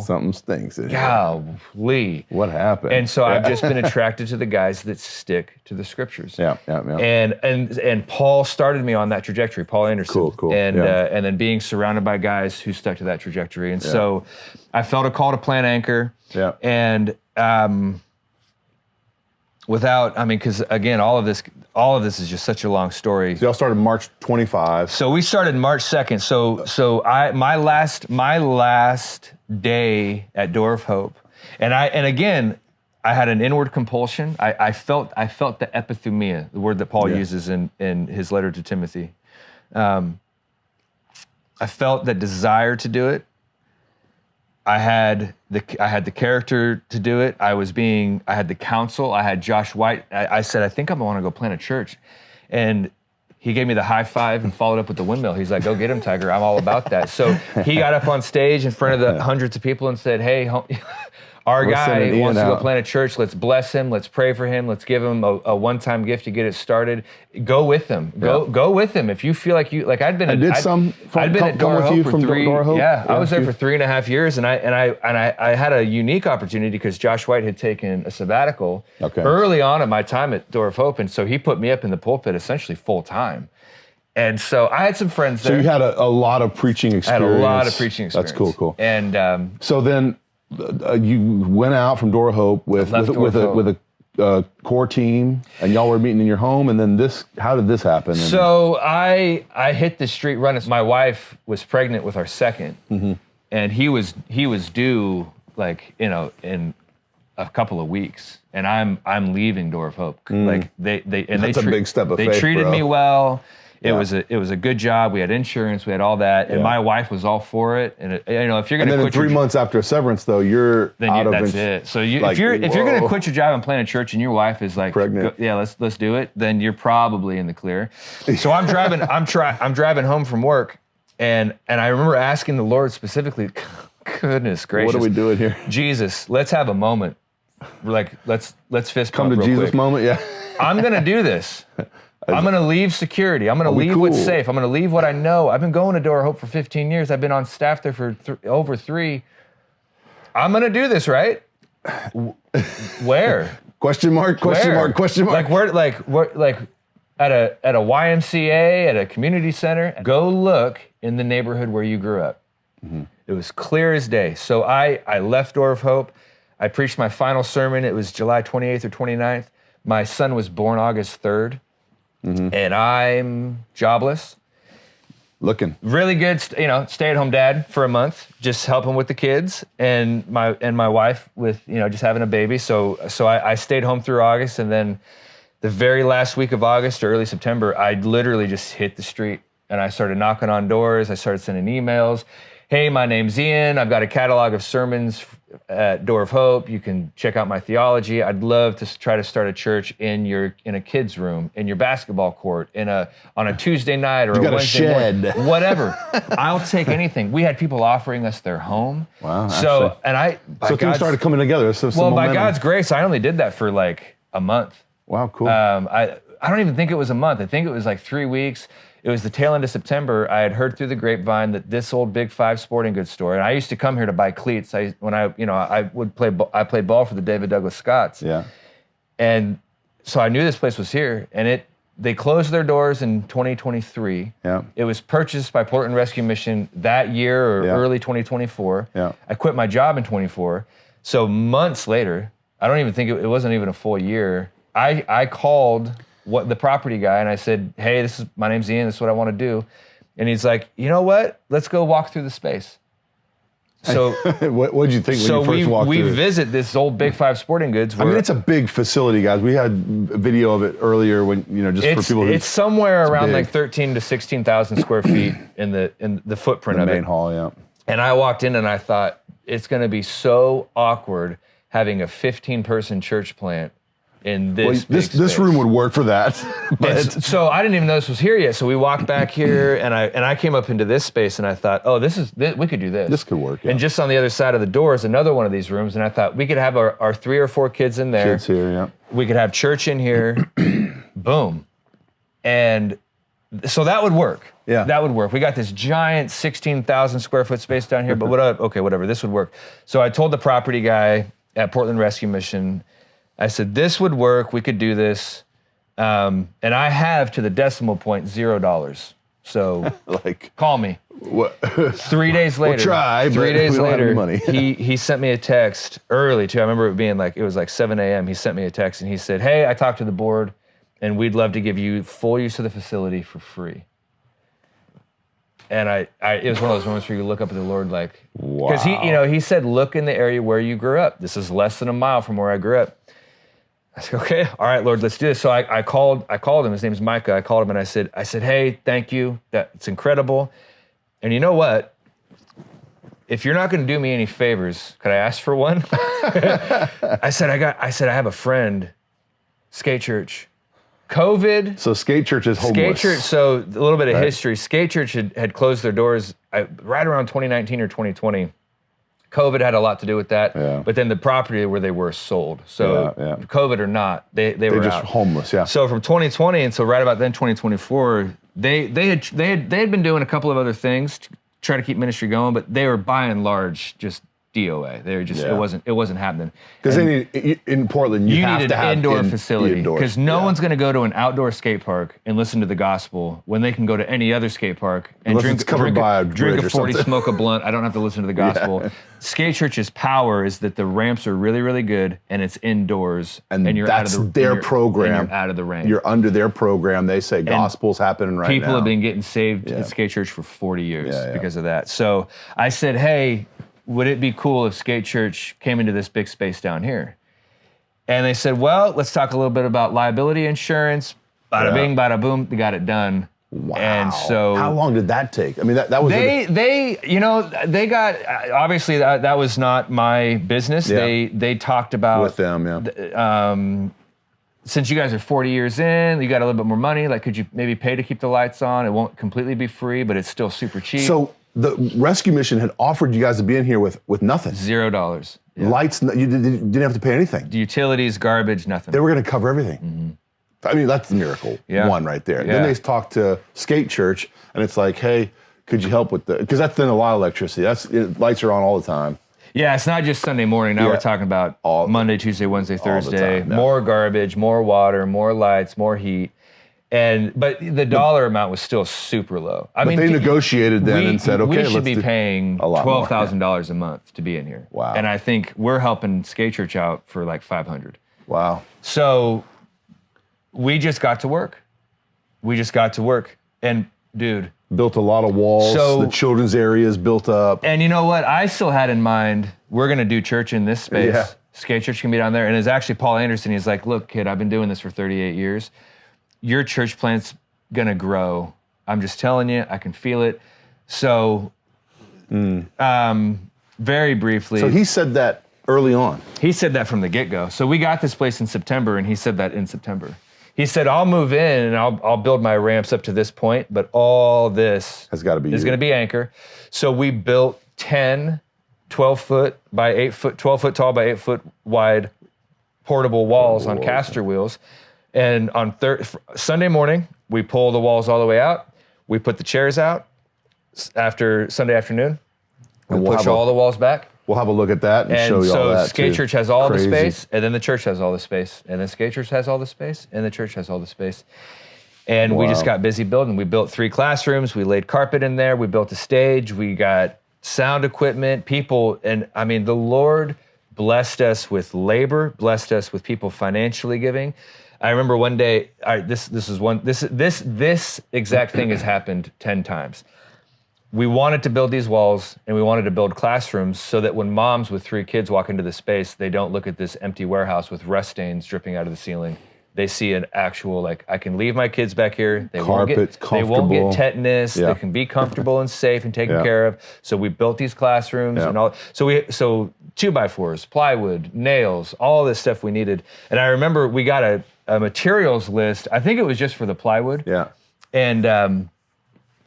something stinks in here. Golly, what happened? And so I've just been attracted to the guys that stick to the scriptures. Yeah. And Paul started me on that trajectory. Paul Anderson. Cool. And then being surrounded by guys who stuck to that trajectory, and so I felt a call to plant Anchor. Yeah. And because again, all of this is just such a long story. So y'all started March 25. So we started March 2nd. So my last day at Door of Hope, and again, I had an inward compulsion. I felt the epithumia, the word that Paul uses in his letter to Timothy. I felt that desire to do it. I had the character to do it. I had the counsel. I had Josh White. I said, I think I'm gonna want to go plant a church. And he gave me the high five and followed up with the windmill. He's like, go get him, Tiger. I'm all about that. So he got up on stage in front of the hundreds of people and said, hey, our guy wants to go plant a church. Let's bless him. Let's pray for him. Let's give him a one-time gift to get it started. Go with him. Go with him. If you feel like I'd been at Door of Hope for three. Yeah, I was there for 3.5 years, and I had a unique opportunity because Josh White had taken a sabbatical early on in my time at Door of Hope, and so he put me up in the pulpit essentially full time. And so I had some friends there. So you had a lot of preaching experience. I had a lot of preaching experience. That's cool. And so then. You went out from Door of Hope with a core team, and y'all were meeting in your home. And then how did this happen? So I hit the street running. My wife was pregnant with our second, and he was due in a couple of weeks, and I'm leaving Door of Hope. That's a big step of faith. They treated me well. It was a good job. We had insurance. We had all that, and my wife was all for it. And if you're going to, and then in 3 months after a severance, though, that's it. So if you're going to quit your job and plant a church, and your wife is like pregnant, let's do it, then you're probably in the clear. So I'm driving. I'm driving home from work, and I remember asking the Lord specifically, goodness gracious, what are we doing here? Jesus, let's have a moment. Let's fist come bump to real Jesus quick. moment. Yeah, I'm going to do this. I'm going to leave security. I'm going to leave what's safe. I'm going to leave what I know. I've been going to Door of Hope for 15 years. I've been on staff there for over 3. I'm going to do this, right? Where? Question mark. Like where? Like at a YMCA, at a community center. Go look in the neighborhood where you grew up. It was clear as day. So I left Door of Hope. I preached my final sermon. It was July 28th or 29th. My son was born August 3rd. And I'm jobless. Looking really good, stay-at-home dad for a month, just helping with the kids, and my wife with just having a baby. So I stayed home through August, and then the very last week of August or early September, I literally just hit the street and I started knocking on doors. I started sending emails. Hey, my name's Ian. I've got a catalog of sermons at Door of Hope. You can check out my theology. I'd love to try to start a church in a kid's room, in your basketball court, on a Tuesday night or a Wednesday morning, whatever. I'll take anything. We had people offering us their home. Wow. So things started coming together. By God's grace, I only did that for like a month. Wow, cool. I don't even think it was a month. I think it was like 3 weeks. It was the tail end of September. I had heard through the grapevine that this old Big Five sporting goods store, and I used to come here to buy cleats. I played ball for the David Douglas Scots. Yeah. And so I knew this place was here, and they closed their doors in 2023. Yeah. It was purchased by Portland Rescue Mission that year or early 2024. Yeah. I quit my job in 24. So months later, I don't even think it wasn't even a full year. I called the property guy and I said, hey, my name's Ian, this is what I want to do. And he's like, you know what? Let's go walk through the space. So what did you think when you first walked through? We visit this old Big Five sporting goods. It's a big facility, guys. We had a video of it earlier when, for people who... It's somewhere around like 13 to 16,000 square feet in the footprint of it. The main hall, yeah. And I walked in and I thought, it's going to be so awkward having a 15-person church plant in this this room would work for that. But so I didn't even know this was here yet. So we walked back here, and I came up into this space, and I thought, oh, we could do this. This could work. Yeah. And just on the other side of the door is another one of these rooms, and I thought we could have our 3 or 4 kids in there. Kids here, yeah. We could have church in here. Boom. And so that would work. Yeah. That would work. We got this giant 16,000 square foot space down here, but whatever, this would work. So I told the property guy at Portland Rescue Mission, I said, this would work, we could do this. And I have, to the decimal point, $0. So like, call me. what? 3 days later, We'll try, 3 but days we don't have any later, money. he sent me a text early too. I remember it being like, it was like 7 a.m. He sent me a text and he said, hey, I talked to the board and we'd love to give you full use of the facility for free. And it was one of those moments where you look up at the Lord like, because he said, look in the area where you grew up. This is less than a mile from where I grew up. I said, okay, all right, Lord, let's do this. So I called him. His name's Micah. I called him and I said, hey, thank you. It's incredible. And you know what? If you're not going to do me any favors, could I ask for one? I said, I have a friend, Skate Church. COVID. So Skate Church is homeless. Skate Church, so a little bit of history. Skate Church had closed their doors right around 2019 or 2020. COVID had a lot to do with that. Yeah. But then the property where they were sold. So COVID or not, they were just out. Homeless, yeah. So from 2020 until right about then 2024, they had been doing a couple of other things to try to keep ministry going, but they were by and large just DOA. They were just it wasn't happening. Because in Portland, you have need to an have indoor facility. Because no Yeah. one's going to go to an outdoor skate park and listen to the gospel when they can go to any other skate park and Unless it's covered by a drink bridge a or 40, something. smoke a blunt. I don't have to listen to the gospel. Yeah. Skate Church's power is that the ramps are really, really good and it's indoors. And you're that's out of the, their and you're, program. And you're out of the rain. You're under their program. They say gospel's happening right now. People have been getting saved at Skate Church for 40 years because of that. So I said, hey, would it be cool if Skate Church came into this big space down here? And they said, well, let's talk a little bit about liability insurance. Bada bing, bada boom, they got it done. Wow. And so how long did that take? I mean, that was they got, obviously that was not my business. Yeah. They talked about with them, since you guys are 40 years in, you got a little bit more money. Like, could you maybe pay to keep the lights on? It won't completely be free, but it's still super cheap. So the rescue mission had offered you guys to be in here with nothing. $0. Yeah. Lights, you didn't have to pay anything. Utilities, garbage, nothing. They were going to cover everything. I mean, that's the miracle one right there. Yeah. Then they talked to Skate Church, and it's like, hey, could you help with because that's then a lot of electricity. Lights are on all the time. Yeah, it's not just Sunday morning. Now we're talking about Monday, Tuesday, Wednesday, Thursday. More garbage, more water, more lights, more heat. But the dollar amount was still super low. I mean, they negotiated then and said, okay, we should be paying $12,000 a month to be in here. Wow. And I think we're helping Skate Church out for like $500. Wow. So we just got to work. And dude. Built a lot of walls. So, the children's area is built up. And you know what? I still had in mind, we're going to do church in this space. Yeah. Skate Church can be down there. And it's actually Paul Anderson. He's like, look, kid, I've been doing this for 38 years. Your church plant's gonna grow. I'm just telling you, I can feel it. So, very briefly. So he said that early on. He said that from the get-go. So we got this place in September, and he said that in September. He said, I'll move in and I'll build my ramps up to this point, but all this has got to be is gonna be anchor. So we built 10 12-foot by 8-foot, 12-foot tall by 8-foot wide portable walls on caster wheels. And on Sunday morning, we pull the walls all the way out. We put the chairs out. After Sunday afternoon, we push all the walls back. We'll have a look at that and show you all that. And so Skate Church has all the Crazy. space, and then the church has all the space, and then Skate Church has all the space, and the church has all the space. And we just got busy building. We built 3 classrooms. We laid carpet in there. We built a stage. We got sound equipment, people, and I mean, the Lord blessed us with labor, blessed us with people financially giving. I remember one day, this exact thing has happened 10 times. We wanted to build these walls and we wanted to build classrooms so that when moms with 3 kids walk into the space, they don't look at this empty warehouse with rust stains dripping out of the ceiling. They see an actual, like, I can leave my kids back here. They won't get tetanus. Yeah. They can be comfortable and safe and taken care of. So we built these classrooms and all. So 2x4s, plywood, nails, all this stuff we needed. And I remember we got a materials list. I think it was just for the plywood. Yeah. And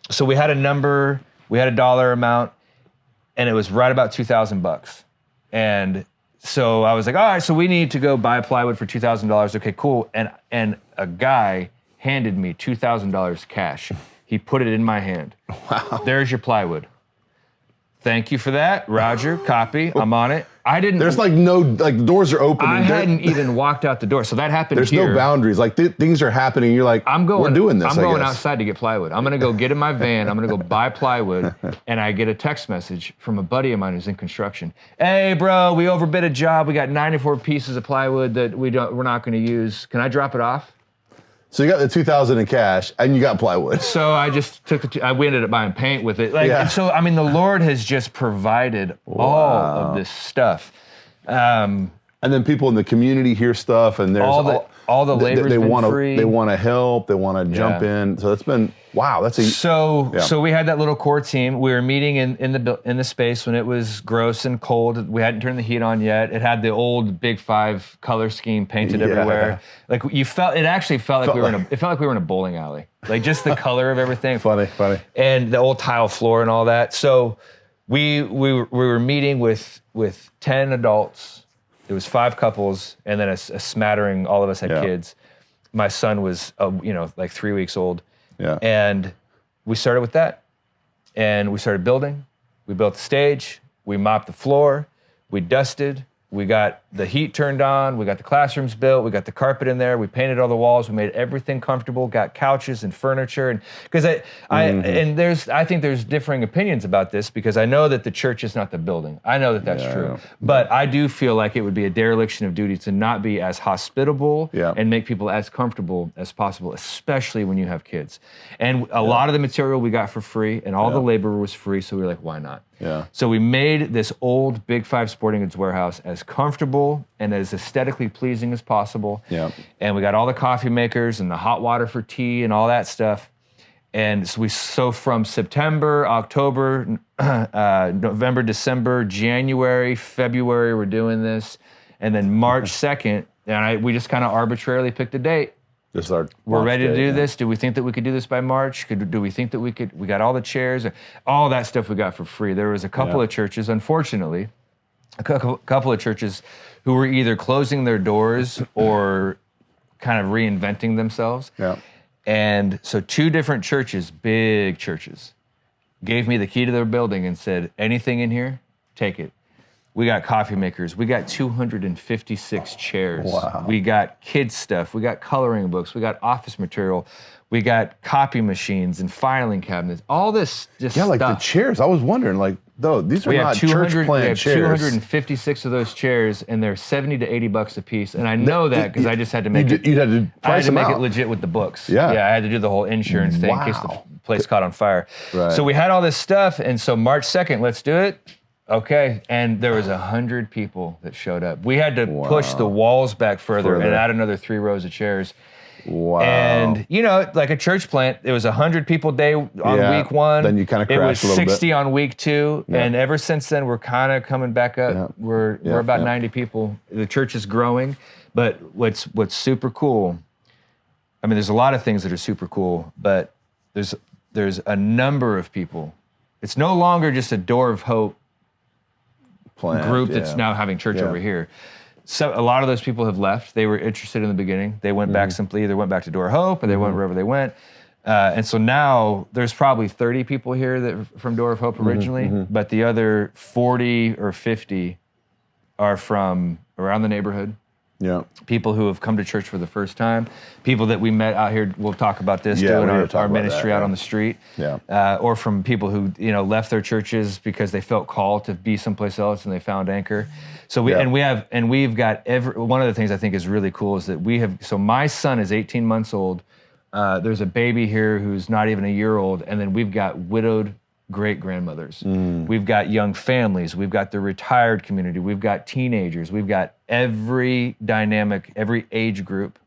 so we had a number, we had a dollar amount, and it was right about $2,000. And so I was like, all right, so we need to go buy plywood for $2,000. Okay, cool. And a guy handed me $2,000 cash. He put it in my hand. Wow. There's your plywood. Thank you for that, Roger. Copy. I'm on it. I didn't. There's like no, like the doors are open. I hadn't even walked out the door, so that happened. There's here. no boundaries. Like things are happening. You're like, we're doing this. I'm going outside to get plywood. I'm gonna go get in my van. I'm gonna go buy plywood, and I get a text message from a buddy of mine who's in construction. Hey, bro, we overbid a job. We got 94 pieces of plywood that we're not gonna use. Can I drop it off? So you got the $2,000 in cash, and you got plywood. So I just took we ended up buying paint with it. And so I mean, the Lord has just provided all of this stuff. And then people in the community hear stuff, and there's all the labor's been free. They want to help. They want to jump in. So it's been So we had that little core team. We were meeting in the space when it was gross and cold. We hadn't turned the heat on yet. It had the old Big Five color scheme painted everywhere. Like it actually felt like we were in a bowling alley. Like just the color of everything. Funny. And the old tile floor and all that. So we were meeting with 10 adults. It was 5 couples, and then a smattering. All of us had kids. My son was, like 3 weeks old. Yeah. And we started with that, and we started building. We built the stage. We mopped the floor. We dusted. We got the heat turned on. We got the classrooms built. We got the carpet in there. We painted all the walls. We made everything comfortable. Got couches and furniture. And because I think there's differing opinions about this, because I know that the church is not the building. I know that that's true. But I do feel like it would be a dereliction of duty to not be as hospitable and make people as comfortable as possible, especially when you have kids. And a lot of the material we got for free, and all the labor was free. So we were like, why not? Yeah. So we made this old Big Five sporting goods warehouse as comfortable and as aesthetically pleasing as possible. Yeah. And we got all the coffee makers and the hot water for tea and all that stuff. And so from September, October, November, December, January, February, we're doing this. And then March 2nd, and we just kind of arbitrarily picked a date. We're ready to do this. Do we think that we could do this by March? Do we think that we could? We got all the chairs, all that stuff we got for free. There was a couple of churches, unfortunately, a couple of churches who were either closing their doors or kind of reinventing themselves. Yeah. And so 2 different churches, big churches, gave me the key to their building and said, anything in here, take it. We got coffee makers. We got 256 chairs. Wow. We got kids stuff. We got coloring books. We got office material. We got copy machines and filing cabinets. All this just stuff. Like the chairs. I was wondering, these are not church plan chairs. 256 of those chairs, and they're $70 to $80 a piece. And I know that because I just had to make it. You had to price them out. Make it legit with the books. Yeah. I had to do the whole insurance thing in case the place caught on fire. Right. So we had all this stuff, and so March 2nd, let's do it. Okay, and there was 100 people that showed up. We had to push the walls back further and add another 3 rows of chairs. Wow. And, like a church plant, it was 100 people day on week 1. Then you kind of crashed a little bit. It was 60 on week 2. Yeah. And ever since then, we're kind of coming back up. Yeah. We're about 90 people. The church is growing. But what's super cool, I mean, there's a lot of things that are super cool, but there's a number of people. It's no longer just a Door of Hope group that's now having church over here. So a lot of those people have left. They were interested in the beginning. They went back simply either went back to Door of Hope or they went wherever they went. And so now there's probably 30 people here that from Door of Hope originally, but the other 40 or 50 are from around the neighborhood. Yeah. People who have come to church for the first time, people that we met out here, we'll talk about this doing our ministry out on the street. Yeah. Or from people who, left their churches because they felt called to be someplace else and they found Anchor. So we've got one of the things I think is really cool is that so my son is 18 months old. There's a baby here who's not even a year old, and then we've got widowed great-grandmothers. We've got young families. We've got the retired community. We've got teenagers. We've got every dynamic, every age group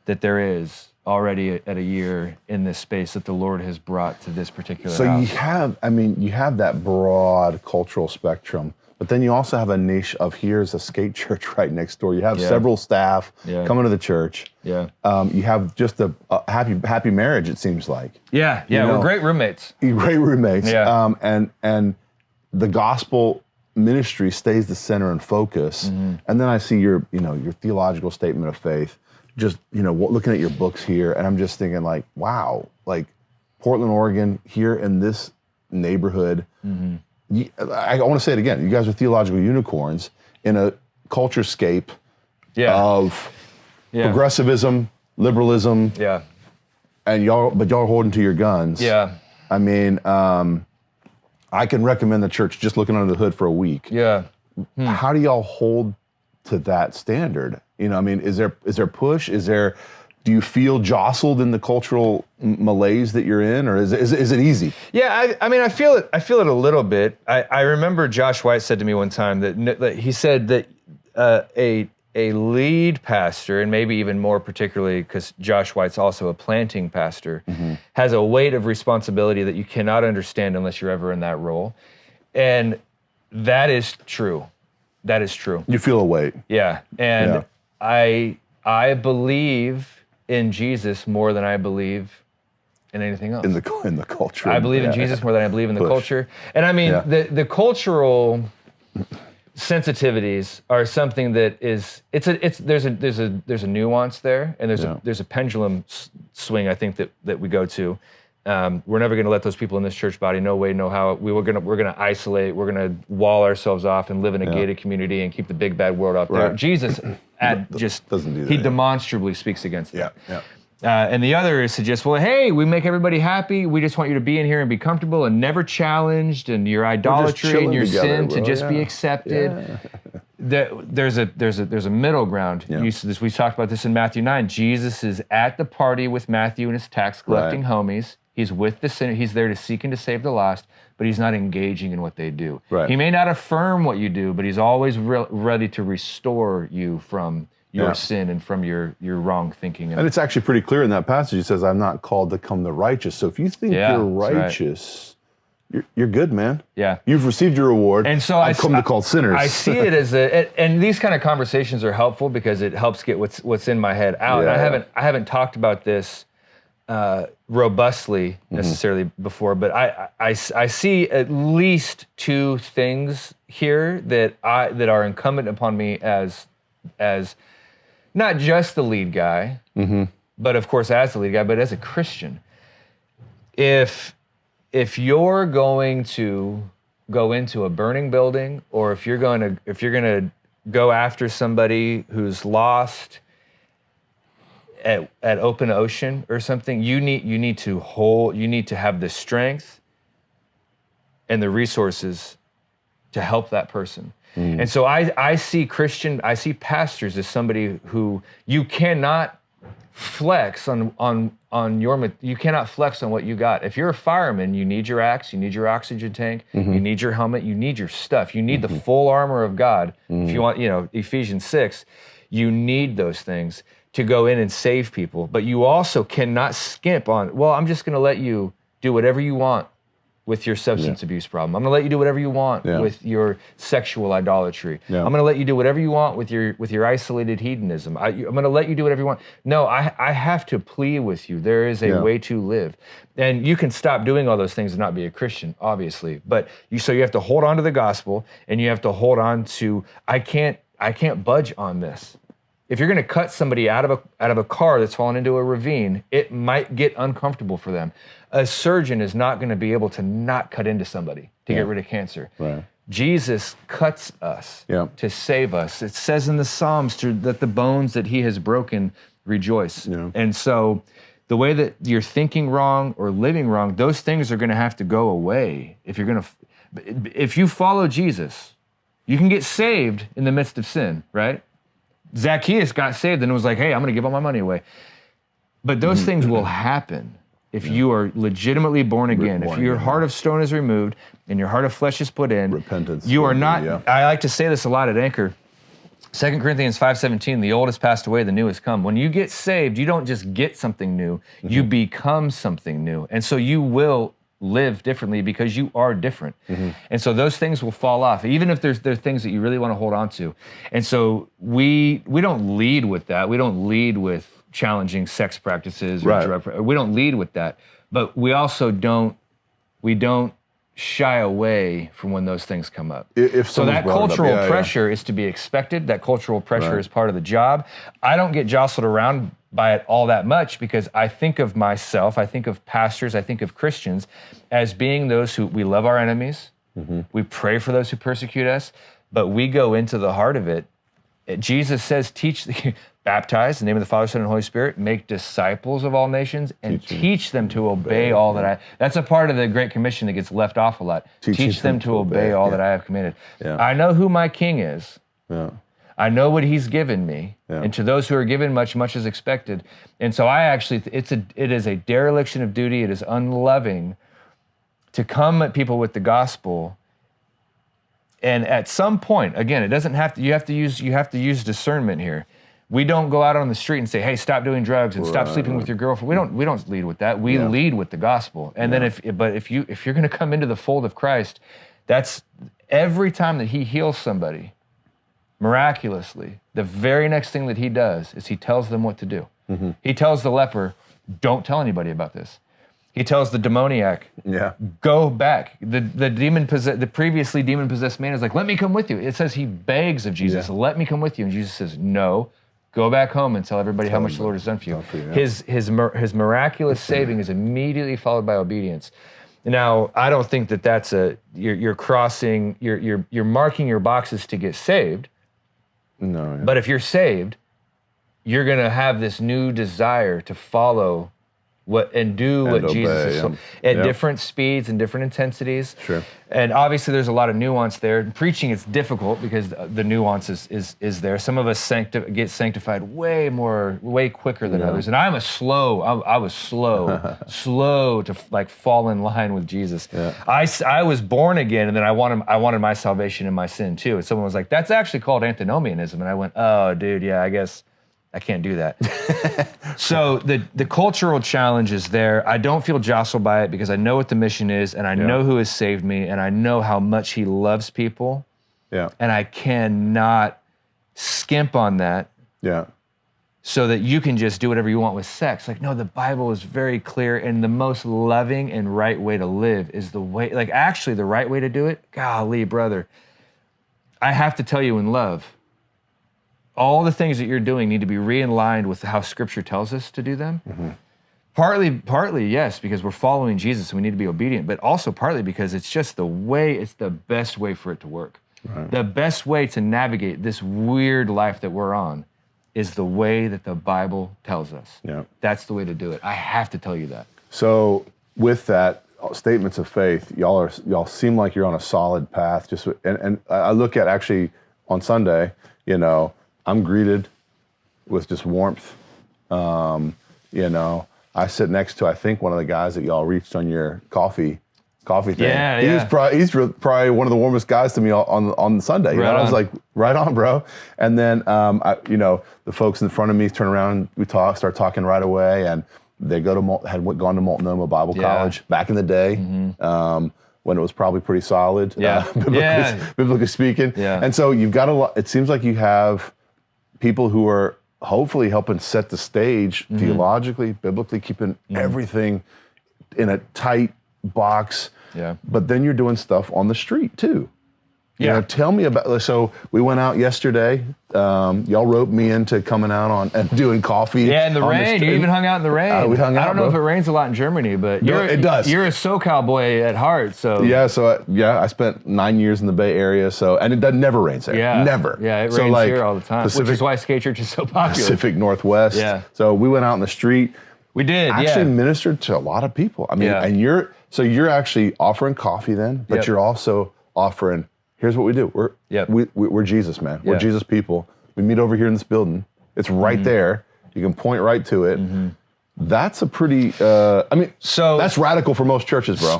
that there is already at a year in this space that the Lord has brought to this particular house. So you have that broad cultural spectrum, but then you also have a niche of here's a skate church right next door. You have several staff coming to the church. Yeah. You have just a happy marriage, it seems like. Yeah, we're great roommates. Great roommates. Yeah. And the gospel ministry stays the center and focus. And then I see your theological statement of faith, just, looking at your books here, and I'm just thinking wow, Portland, Oregon, here in this neighborhood, I want to say it again. You guys are theological unicorns in a culturescape of progressivism, liberalism, and y'all are holding to your guns. Yeah. I mean, I can recommend the church just looking under the hood for a week. Yeah. How do y'all hold to that standard? You know, I mean, is there push? Do you feel jostled in the cultural malaise that you're in, or is it easy? Yeah, I mean, I feel it a little bit. I remember Josh White said to me one time that he said that a lead pastor, and maybe even more particularly because Josh White's also a planting pastor, has a weight of responsibility that you cannot understand unless you're ever in that role. And that is true. That is true. You feel a weight. Yeah. And I believe in Jesus more than I believe in anything else. In the culture. I believe in Jesus more than I believe in the culture. And I mean, the cultural sensitivities are something that is there's a nuance there, and there's a pendulum swing I think that we go to. We're never going to let those people in this church body, no way, no how. We're going to isolate. We're going to wall ourselves off and live in a gated community and keep the big bad world out there. Jesus doesn't do that. He demonstrably speaks against that. Yeah. And the other is to just, well, hey, we make everybody happy. We just want you to be in here and be comfortable and never challenged, and your idolatry and your sin to just be accepted. There's a middle ground. We talked about this in Matthew 9. Jesus is at the party with Matthew and his tax collecting homies. He's with the sinner. He's there to seek and to save the lost, but he's not engaging in what they do. Right. He may not affirm what you do, but he's always ready to restore you from your sin and from your wrong thinking. And it's actually pretty clear in that passage. He says, I'm not called to come the righteous. So if you think you're righteous, you're good, man. Yeah. You've received your reward. And so I've come to call sinners. I see it as and these kind of conversations are helpful because it helps get what's in my head out. Yeah. And I haven't talked about this robustly necessarily before, but I see at least two things here that are incumbent upon me as not just the lead guy, but of course as the lead guy, but as a Christian. If you're going to go into a burning building, or if you're going to go after somebody who's lost at open ocean or something, you need to have the strength and the resources to help that person. And so I see pastors as somebody who you cannot flex on you cannot flex on what you got. If you're a fireman, you need your axe, you need your oxygen tank, you need your helmet, you need your stuff, you need the full armor of God. If you want, Ephesians 6, you need those things to go in and save people. But you also cannot skimp on, well, I'm just going to let you do whatever you want with your substance abuse problem. I'm going to let you do whatever you want with your sexual idolatry. I'm going to let you do whatever you want with your isolated hedonism. I'm going to let you do whatever you want. No, I have to plead with you. There is a way to live. And you can stop doing all those things and not be a Christian, obviously. But you have to hold on to the gospel, and you have to hold on to, I can't budge on this. If you're going to cut somebody out of a car that's fallen into a ravine, it might get uncomfortable for them. A surgeon is not going to be able to not cut into somebody to get rid of cancer. Right. Jesus cuts us to save us. It says in the Psalms that the bones that he has broken rejoice. Yeah. And so the way that you're thinking wrong or living wrong, those things are going to have to go away. If you follow Jesus, you can get saved in the midst of sin, right? Zacchaeus got saved and it was like, hey, I'm going to give all my money away. But those things will happen if you are legitimately born again. If your heart of stone is removed and your heart of flesh is put in, repentance. You are not, I like to say this a lot at Anchor, 2 Corinthians 5:17, the old has passed away, the new has come. When you get saved, you don't just get something new, you become something new. And so you will live differently because you are different. And so those things will fall off, even if there's things that you really want to hold on to. And so we don't lead with that. We don't lead with challenging sex practices or drug. We don't lead with that. But we also don't shy away from when those things come up. So that cultural pressure is to be expected. That cultural pressure is part of the job. I don't get jostled around by it all that much because I think of myself, I think of pastors, I think of Christians as being those who we love our enemies. We pray for those who persecute us, but we go into the heart of it. Jesus says, baptize in the name of the Father, Son, and Holy Spirit, make disciples of all nations, and teach them to obey all that I... That's a part of the Great Commission that gets left off a lot. Teach them to obey all that I have commanded. Yeah. I know who my king is. Yeah. I know what he's given me. Yeah. And to those who are given much, much is expected. And so I actually, it is a dereliction of duty. It is unloving to come at people with the gospel. And at some point, again, it doesn't have to, you have to use discernment here. We don't go out on the street and say, hey, stop doing drugs and stop sleeping with your girlfriend. We don't lead with that. We lead with the gospel. And then if you're going to come into the fold of Christ, that's every time that he heals somebody miraculously, the very next thing that he does is he tells them what to do. Mm-hmm. He tells the leper, don't tell anybody about this. He tells the demoniac, go back. The previously demon-possessed man is like, let me come with you. It says he begs of Jesus, let me come with you. And Jesus says, no, go back home and tell everybody how much the Lord has done for you. His miraculous saving is immediately followed by obedience. Now, I don't think that that's you're crossing, you're marking your boxes to get saved. No. But if you're saved, you're going to have this new desire to follow what Jesus is at different speeds and different intensities. Sure. And obviously there's a lot of nuance there. In preaching, it's difficult because the nuance is there. Some of us get sanctified way quicker than others. And I was slow to like fall in line with Jesus. Yeah. I was born again, and then I wanted my salvation in my sin too. And someone was like, that's actually called antinomianism. And I went, oh dude, yeah, I guess I can't do that. So the cultural challenge is there. I don't feel jostled by it because I know what the mission is, and I know who has saved me, and I know how much he loves people. Yeah. And I cannot skimp on that. Yeah. So that you can just do whatever you want with sex. Like, no, the Bible is very clear, and the most loving and right way to live is the way, like actually the right way to do it. Golly, brother. I have to tell you in love, all the things that you're doing need to be re-aligned with how Scripture tells us to do them. Mm-hmm. Partly, yes, because we're following Jesus and we need to be obedient, but also partly because it's just it's the best way for it to work. Right. The best way to navigate this weird life that we're on is the way that the Bible tells us. Yeah. That's the way to do it. I have to tell you that. So with that, statements of faith, y'all seem like you're on a solid path. And I look at actually on Sunday, I'm greeted with just warmth. I sit next to, I think, one of the guys that y'all reached on your coffee thing. Yeah, he's probably one of the warmest guys to me on Sunday. I was like, right on, bro. And then, the folks in front of me turn around, we start talking right away, and they had gone to Multnomah Bible College back in the day. Mm-hmm. When it was probably pretty solid, biblically speaking. Yeah. And so you've got a lot, it seems like you have people who are hopefully helping set the stage theologically, biblically, keeping everything in a tight box. Yeah. But then you're doing stuff on the street too. Yeah. Tell me about, so we went out yesterday. Y'all roped me into coming out and doing coffee. Yeah, in the rain. You even hung out in the rain. We hung out, I don't know if it rains a lot in Germany, but it does. You're a SoCal boy at heart, so. Yeah, I spent 9 years in the Bay Area, and it never rains there. Yeah. Never. Yeah, it rains here all the time, which is why Skate Church is so popular. Pacific Northwest. Yeah. So we went out in the street. We did, actually ministered to a lot of people. I mean, and you're actually offering coffee then, but you're also offering, here's what we do. We're Jesus, man. We're Jesus people. We meet over here in this building. It's right there. You can point right to it. Mm-hmm. That's a pretty, that's radical for most churches, bro.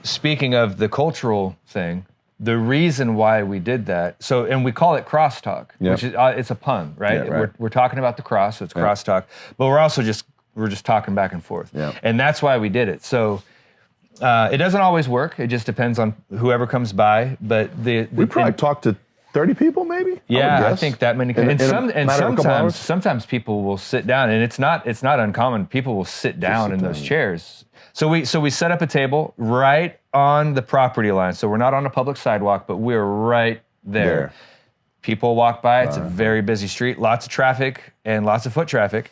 Speaking of the cultural thing, the reason why we did that, and we call it crosstalk, which is, it's a pun, right? Yeah, right. We're talking about the cross, so it's crosstalk, but we're also just talking back and forth. Yeah. And that's why we did it. So, it doesn't always work. It just depends on whoever comes by. But we probably talked to 30 people, maybe. Yeah, I think that many. Sometimes people will sit down, and it's not uncommon. People will sit down in those chairs. So we set up a table right on the property line. So we're not on a public sidewalk, but we're right there. People walk by. It's a very busy street, lots of traffic and lots of foot traffic.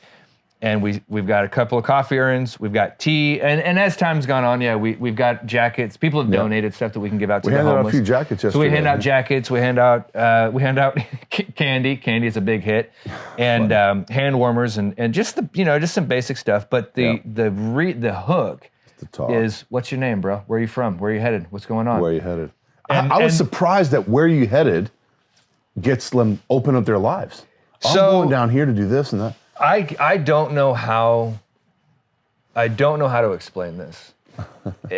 And we've got a couple of coffee urns, we've got tea, and as time's gone on, we've got jackets. People have donated stuff that we can give out to the homeless. We handed out a few jackets yesterday. So we hand out jackets, we hand out candy. Candy is a big hit, and hand warmers, and just just some basic stuff. But the hook is, what's your name, bro? Where are you from? Where are you headed? What's going on? Where are you headed? I was surprised that where you headed gets them open up their lives. I'm going down here to do this and that. I don't know how to explain this,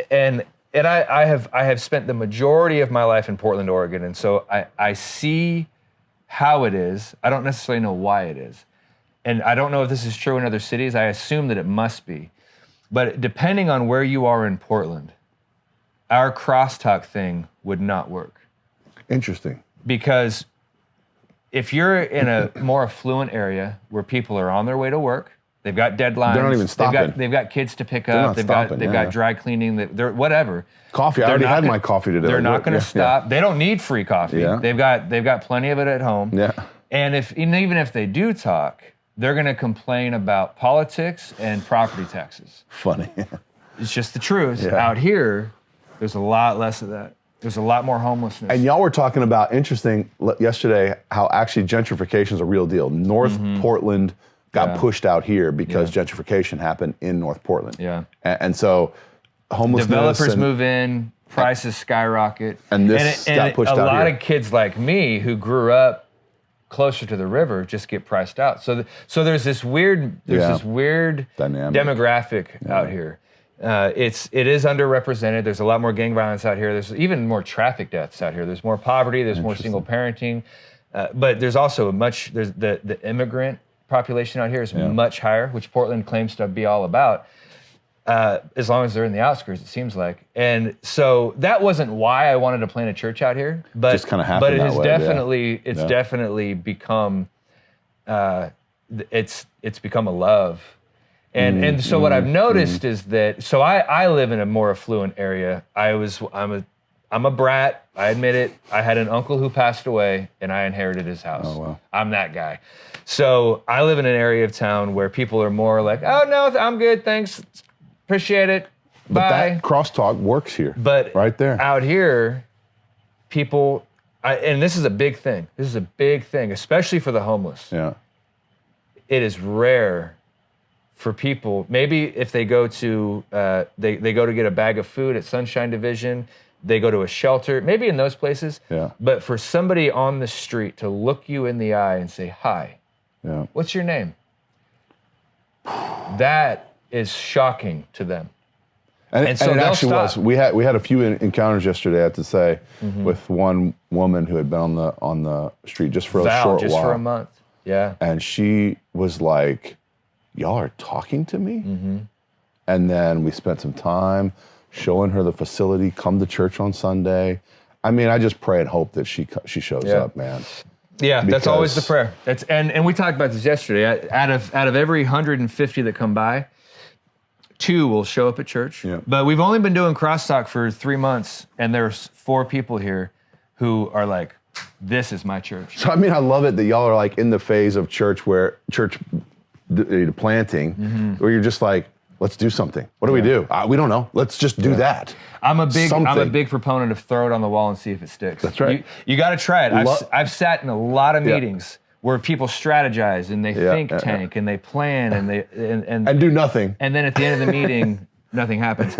and I have spent the majority of my life in Portland, Oregon, and so I see how it is. I don't necessarily know why it is, and I don't know if this is true in other cities. I assume that it must be, but depending on where you are in Portland, our crosstalk thing would not work. Interesting. Because if you're in a more affluent area where people are on their way to work, they've got deadlines. They're not even stopping. They've got kids to pick up. They've got dry cleaning. They're whatever. Coffee. I already had my coffee today. They're not going to stop. They don't need free coffee. Yeah. They've got plenty of it at home. Yeah. And even if they do talk, they're going to complain about politics and property taxes. Funny. It's just the truth. Yeah. Out here, there's a lot less of that. There's a lot more homelessness. And y'all were talking about, interesting, yesterday, how actually gentrification is a real deal. North Portland got pushed out here because gentrification happened in North Portland. Yeah. And so homelessness. Developers move in, prices skyrocket. And this got pushed out here. A lot of kids like me who grew up closer to the river just get priced out. So there's this weird Dynamic. demographic out here. It is underrepresented. There's a lot more gang violence out here. There's even more traffic deaths out here. There's more poverty. There's more single parenting. But there's also there's the immigrant population out here is much higher, which Portland claims to be all about. As long as they're in the outskirts, it seems like. And so that wasn't why I wanted to plant a church out here, but just kind of happened. But it has way, definitely become it's become a love. And so what I've noticed is that, so I live in a more affluent area. I'm a brat, I admit it. I had an uncle who passed away and I inherited his house. Oh, wow. I'm that guy. So I live in an area of town where people are more like, oh no, I'm good, thanks, appreciate it, bye. But that crosstalk works here, but right there. Out here, people, and this is a big thing. This is a big thing, especially for the homeless. Yeah. It is rare for people, maybe if they go to they go to get a bag of food at Sunshine Division, they go to a shelter, maybe in those places. Yeah. But for somebody on the street to look you in the eye and say, hi, what's your name? That is shocking to them. And so it actually stop. was. We had a few encounters yesterday, I have to say, with one woman who had been on the street just for a short while. Just for a month. Yeah. And she was like, y'all are talking to me? And then we spent some time showing her the facility, come to church on Sunday. I mean, I just pray and hope that she shows up, man. Yeah, that's always the prayer. And we talked about this yesterday. Out of every 150 that come by, 2 will show up at church. Yeah. But we've only been doing crosstalk for 3 months, and there's 4 people here who are like, this is my church. So I mean, I love it that y'all are like in the phase of church planting, where you're just like, let's do something. What do we do? We don't know. Let's just do that. I'm a big proponent of throw it on the wall and see if it sticks. That's right. You got to try it. I've sat in a lot of meetings where people strategize and they think tank and they plan and do nothing. And then at the end of the meeting, nothing happens.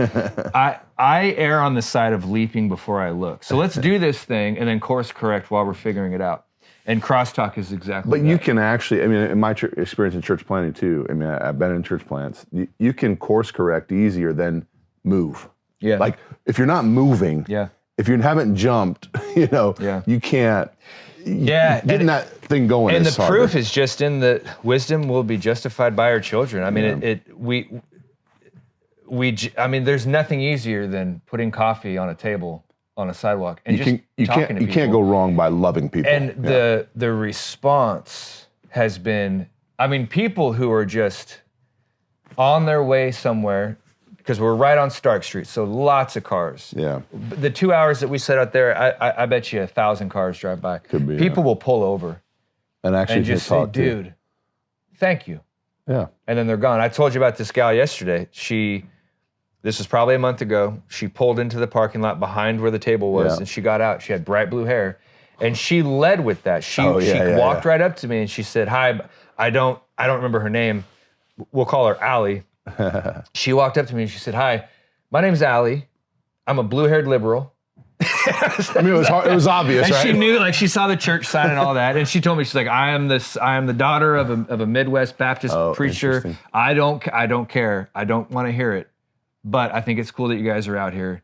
I err on the side of leaping before I look. So let's do this thing and then course correct while we're figuring it out. And crosstalk is exactly that. But you can actually, I mean, in my experience in church planting too, I mean, I've been in church plants, you can course correct easier than move. Yeah. Like if you're not moving, if you haven't jumped, you can't. Getting that thing going and is the harder. proof is just in the wisdom will be justified by our children. I mean, I mean, there's nothing easier than putting coffee on a table on a sidewalk and talking to people. You can't go wrong by loving people. And the response has been, I mean, people who are just on their way somewhere, because we're right on Stark Street, so lots of cars. Yeah. The 2 hours that we sit out there, I bet you 1,000 cars drive by. Could be. People will pull over and actually and just say, dude, thank you. Yeah. And then they're gone. I told you about this gal yesterday. This was probably a month ago. She pulled into the parking lot behind where the table was, and she got out. She had bright blue hair, and she led with that. She walked right up to me and she said, "Hi, I don't remember her name. We'll call her Allie." She walked up to me and she said, "Hi, my name's Allie. I'm a blue-haired liberal." I mean, it was obvious, and right? she knew, like, she saw the church sign and all that, and she told me, she's like, I am the daughter of a Midwest Baptist preacher. I don't care. I don't want to hear it, but I think it's cool that you guys are out here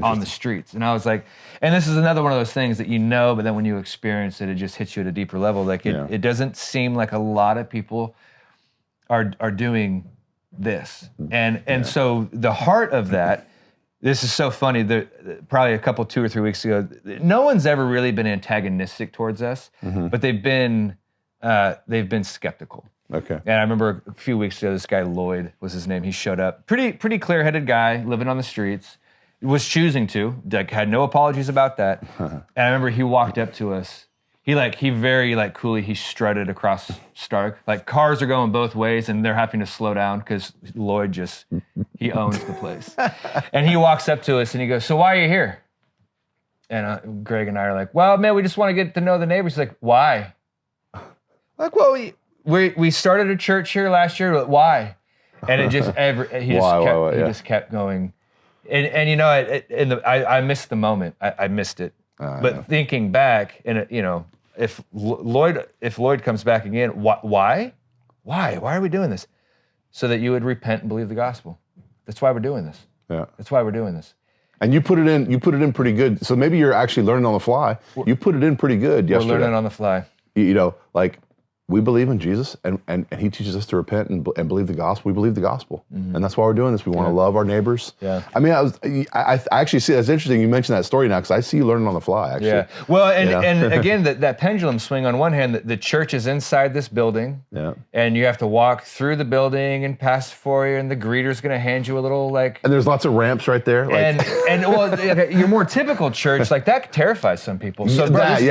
on the streets. And I was like, and this is another one of those things that but then when you experience it, it just hits you at a deeper level. Like it doesn't seem like a lot of people are doing this, and so the heart of that. This is so funny. Probably a couple, 2 or 3 weeks ago, no one's ever really been antagonistic towards us, but they've been skeptical. Okay. And I remember a few weeks ago, this guy Lloyd was his name. He showed up, pretty clear-headed guy, living on the streets, was choosing to, had no apologies about that. And I remember he walked up to us. He very coolly, he strutted across Stark. Like, cars are going both ways and they're having to slow down because Lloyd he owns the place. And he walks up to us and he goes, "So why are you here?" And Greg and I are like, "Well, man, we just want to get to know the neighbors." He's like, "Why?" Like, "Well, we started a church here last year, but why?" And it just, he just kept going. And you know, I missed the moment. I missed it. But thinking back, and if Lloyd comes back again, why are we doing this? So that you would repent and believe the gospel. That's why we're doing this. Yeah. That's why we're doing this. And you put it in pretty good. So maybe you're actually learning on the fly. You put it in pretty good yesterday. We're learning on the fly. Like, we believe in Jesus, and he teaches us to repent and believe the gospel. We believe the gospel, and that's why we're doing this. We want to love our neighbors. Yeah. I mean, I actually see that's interesting. You mentioned that story now because I see you learning on the fly. Actually. Yeah. Well, and again, that pendulum swing. On one hand, the church is inside this building. Yeah. And you have to walk through the building and pass the foyer, and the greeter's going to hand you a little And there's lots of ramps right there. And your more typical church, like, that terrifies some people. So exactly.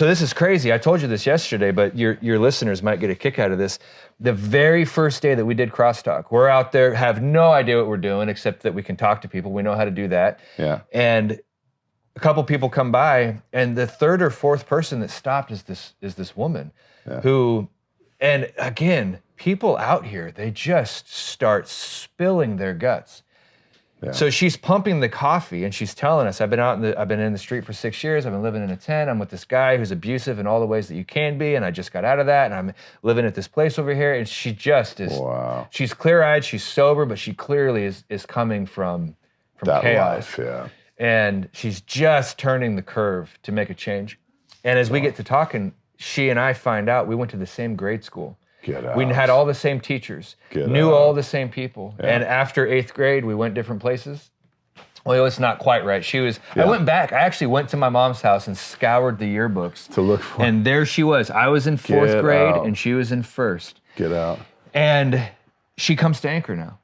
This is crazy. I told you this yesterday, but your listeners might get a kick out of this. The very first day that we did Crosstalk, we're out there, have no idea what we're doing, except that we can talk to people. We know how to do that. Yeah. And a couple people come by, and the third or fourth person that stopped is this woman who, and again, people out here, they just start spilling their guts. Yeah. So she's pumping the coffee, and she's telling us, I've been in the street for 6 years. I've been living in a tent. I'm with this guy who's abusive in all the ways that you can be, and I just got out of that, and I'm living at this place over here. And she just is. Wow. She's clear-eyed. She's sober, but she clearly is coming from that chaos. Life, yeah. And she's just turning the curve to make a change. And as we get to talking, she and I find out we went to the same grade school. We had all the same teachers, knew all the same people. Yeah. And after 8th grade, we went different places. Well, it's not quite right. I went back. I actually went to my mom's house and scoured the yearbooks. To look for. And there she was. I was in 4th grade and she was in 1st. Get out. And she comes to Anchor now.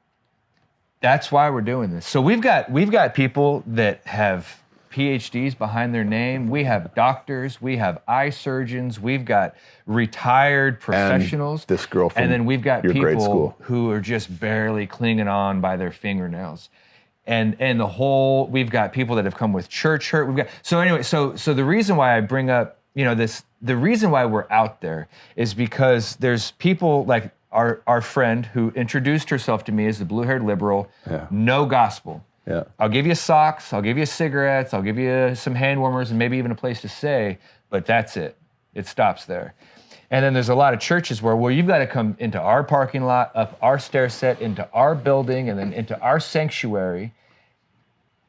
That's why we're doing this. So we've got people that have PhDs behind their name. We have doctors. We have eye surgeons. We've got retired professionals. And this girl from and then we've got your grade people school. Who are just barely clinging on by their fingernails. And we've got people that have come with church hurt. So the reason why I bring up, the reason why we're out there is because there's people like our friend who introduced herself to me as the blue-haired liberal, no gospel. Yeah. I'll give you socks, I'll give you cigarettes, I'll give you some hand warmers, and maybe even a place to stay, but that's it. It stops there. And then there's a lot of churches where you've got to come into our parking lot, up our stair set, into our building, and then into our sanctuary.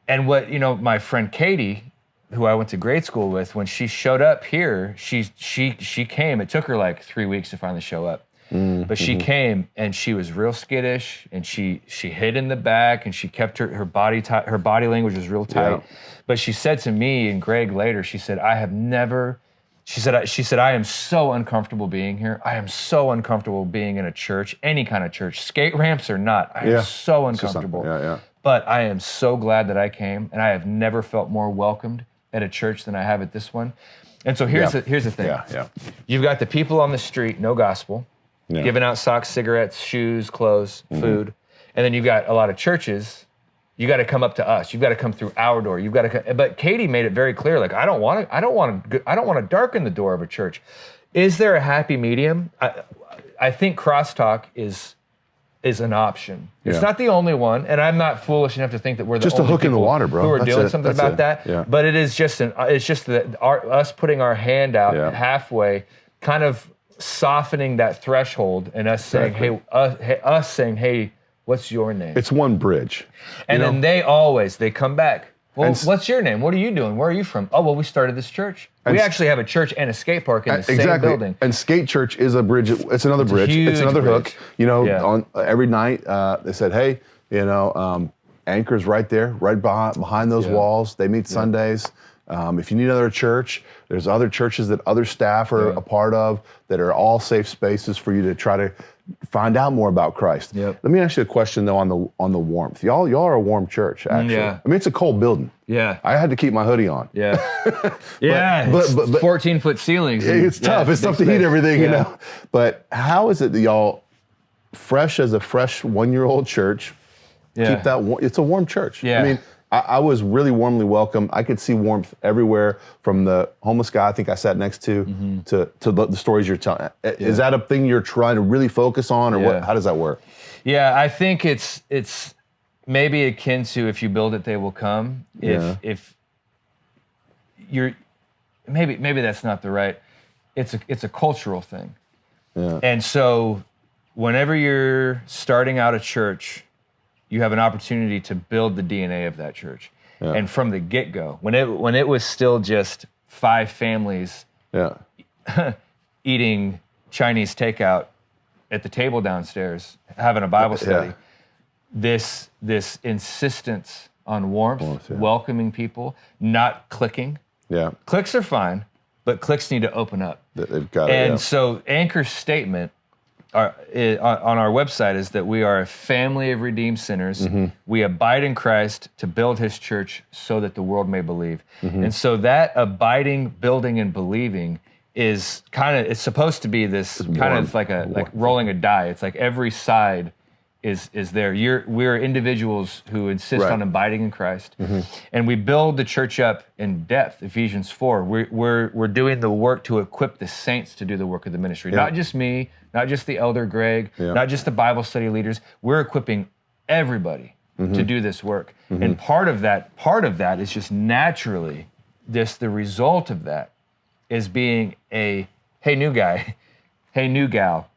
And my friend Katie, who I went to grade school with, when she showed up here, she came. It took her like 3 weeks to finally show up. But she came, and she was real skittish, and she hid in the back, and she kept her body tight. Her body language was real tight. Yeah. But she said to me and Greg later, she said, I am so uncomfortable being here. I am so uncomfortable being in a church, any kind of church, skate ramps or not. I am so uncomfortable. But I am so glad that I came, and I have never felt more welcomed at a church than I have at this one. And so here's the thing. You've got the people on the street, no gospel. giving out socks, cigarettes, shoes, clothes, food. And then you've got a lot of churches. You got to come up to us. You've got to come through our door. You've got to. But Katie made it very clear. Like, I don't want to darken the door of a church. Is there a happy medium? I think crosstalk is an option. It's not the only one, and I'm not foolish enough to think that we're the just only a hook in the people water, bro. who are That's doing it. something That's about it. that. Yeah. But it is just it's just that us putting our hand out halfway, kind of softening that threshold, and us saying, hey, what's your name? It's one bridge. And then they come back. Well, what's your name? What are you doing? Where are you from? Oh, well, we started this church. We actually have a church and a skate park in the same building. And skate church is a bridge. It's another bridge. It's another hook. On every night they said, hey, Anchor's right there, right behind those walls. They meet Sundays. If you need another church, there's other churches that other staff are a part of that are all safe spaces for you to try to find out more about Christ. Let me ask you a question though on the warmth. Y'all are a warm church, actually. I mean, it's a cold building. I had to keep my hoodie on. But 14-foot ceilings. It's tough. It's tough to heat everything, you know. But how is it that y'all, fresh as a fresh 1-year-old church, keep that warm? It's a warm church. I mean, I was really warmly welcomed. I could see warmth everywhere, from the homeless guy I think I sat next to the stories you're telling. Is that a thing you're trying to really focus on, or what? How does that work? Yeah, I think it's maybe akin to if you build it, they will come. If you're maybe that's not the right. It's a cultural thing. And so whenever you're starting out a church, you have an opportunity to build the DNA of that church. And from the get-go, when it was still just 5 families eating Chinese takeout at the table downstairs, having a Bible study, this insistence on warmth, welcoming people, not clicking. Clicks are fine, but clicks need to open up. They've got and so Anchor's statement on our website is that we are a family of redeemed sinners. We abide in Christ to build his church so that the world may believe. And so that abiding, building, and believing is it's supposed to be this kind of like rolling a die. It's like every side is there. We're individuals who insist on abiding in Christ, and we build the church up in depth. Ephesians 4. We're doing the work to equip the saints to do the work of the ministry. Not just me, not just the elder Greg, not just the Bible study leaders. We're equipping everybody to do this work, and part of that is just naturally the result of that is being a hey new guy. Hey, new gal,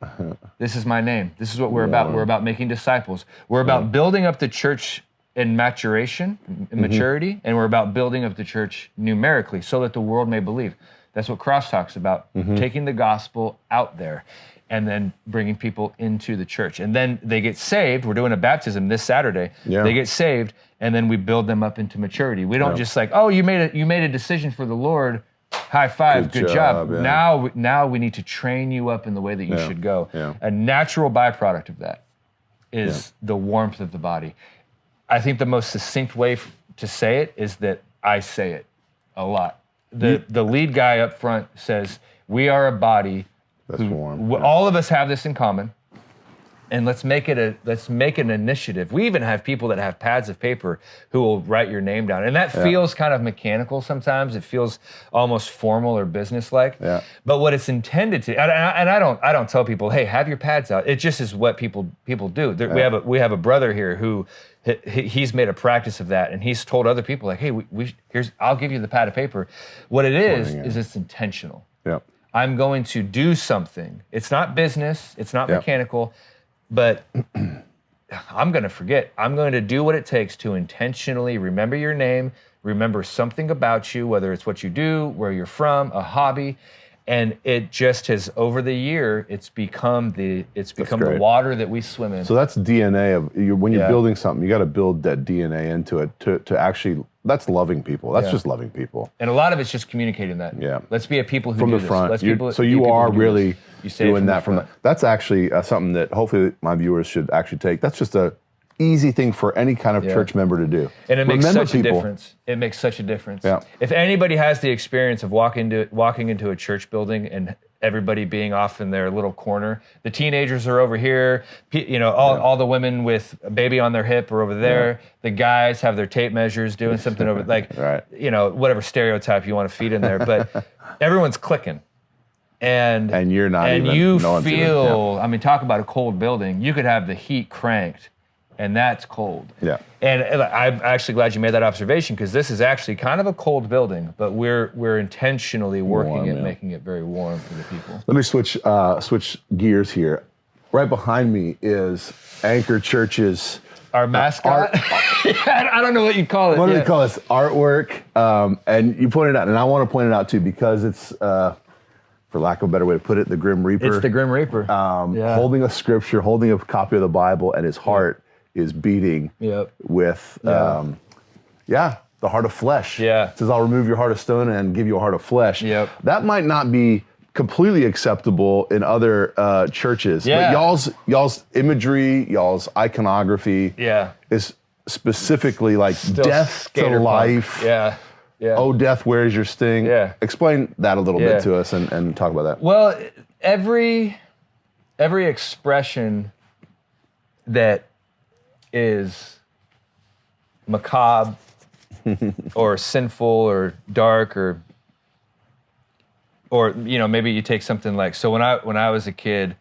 this is my name. This is what we're about. We're about making disciples. We're about building up the church in maturation, in maturity, and we're about building up the church numerically so that the world may believe. That's what Crosstalk's about, taking the gospel out there and then bringing people into the church. And then they get saved. We're doing a baptism this Saturday. They get saved, and then we build them up into maturity. We don't just like, oh, you made a decision for the Lord. High five, good job. Now we need to train you up in the way that you should go. A natural byproduct of that is the warmth of the body. I think the most succinct way to say it is that I say it a lot. The lead guy up front says, we are a body. That's warm. All of us have this in common. And let's make an initiative. We even have people that have pads of paper who will write your name down. And that feels kind of mechanical sometimes. It feels almost formal or businesslike. But what it's intended to, and I don't tell people, hey, have your pads out. It just is what people do. We have a brother here who he's made a practice of that, and he's told other people like, hey, I'll give you the pad of paper. What it is it's intentional. I'm going to do something. It's not business. It's not mechanical. But I'm going to forget. I'm going to do what it takes to intentionally remember your name, remember something about you, whether it's what you do, where you're from, a hobby. And it just has, over the year, it's become the water that we swim in. So that's DNA of when you're building something, you got to build that DNA into it to actually. That's loving people. That's just loving people. And a lot of it's just communicating that. Let's be a people who from do the front. This. So you are really doing that from the. That's actually something that hopefully my viewers should actually take. That's just a easy thing for any kind of church member to do. And it makes such a difference. It makes such a difference. If anybody has the experience of walking into a church building everybody being off in their little corner. The teenagers are over here. All the women with a baby on their hip are over there. Yeah. The guys have their tape measures doing something over, like, right. Whatever stereotype you want to feed in there. But everyone's clicking. And you're not and even. You feel, I mean, talk about a cold building. You could have the heat cranked, and that's cold. Yeah. And I'm actually glad you made that observation, because this is actually kind of a cold building, but we're intentionally working at making it very warm for the people. Let me switch gears here. Right behind me is Anchor Church's our mascot. I don't know what you call it. What do we call this? Artwork. And you pointed out, and I want to point it out too, because it's, for lack of a better way to put it, the Grim Reaper. It's the Grim Reaper. Holding a scripture, holding a copy of the Bible, and his heart is beating with, the heart of flesh. Yeah. It says, I'll remove your heart of stone and give you a heart of flesh. Yep. That might not be completely acceptable in other churches, but y'all's imagery, y'all's iconography is specifically like still death to life. Yeah. Oh, death, where is your sting? Yeah. Explain that a little bit to us and talk about that. Well, every expression that is macabre or sinful or dark or maybe you take something like, so when I was a kid,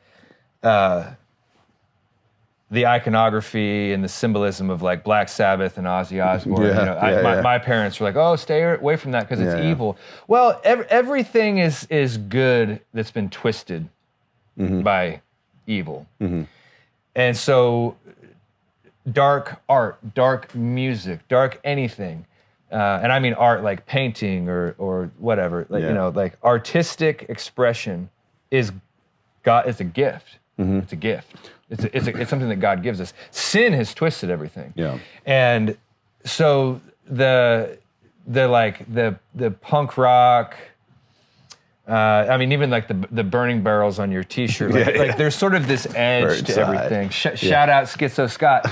the iconography and the symbolism of like Black Sabbath and Ozzy Osbourne. My parents were like, "Oh, stay away from that because it's evil." Well, everything is good that's been twisted by evil, and so dark art, dark music, dark anything, and I mean art like painting or whatever. Like artistic expression is a gift. It's a gift. It's something that God gives us. Sin has twisted everything. Yeah. And so the punk rock, even like the burning barrels on your T-shirt, like there's sort of this edge to everything. Shout out Schizo Scott.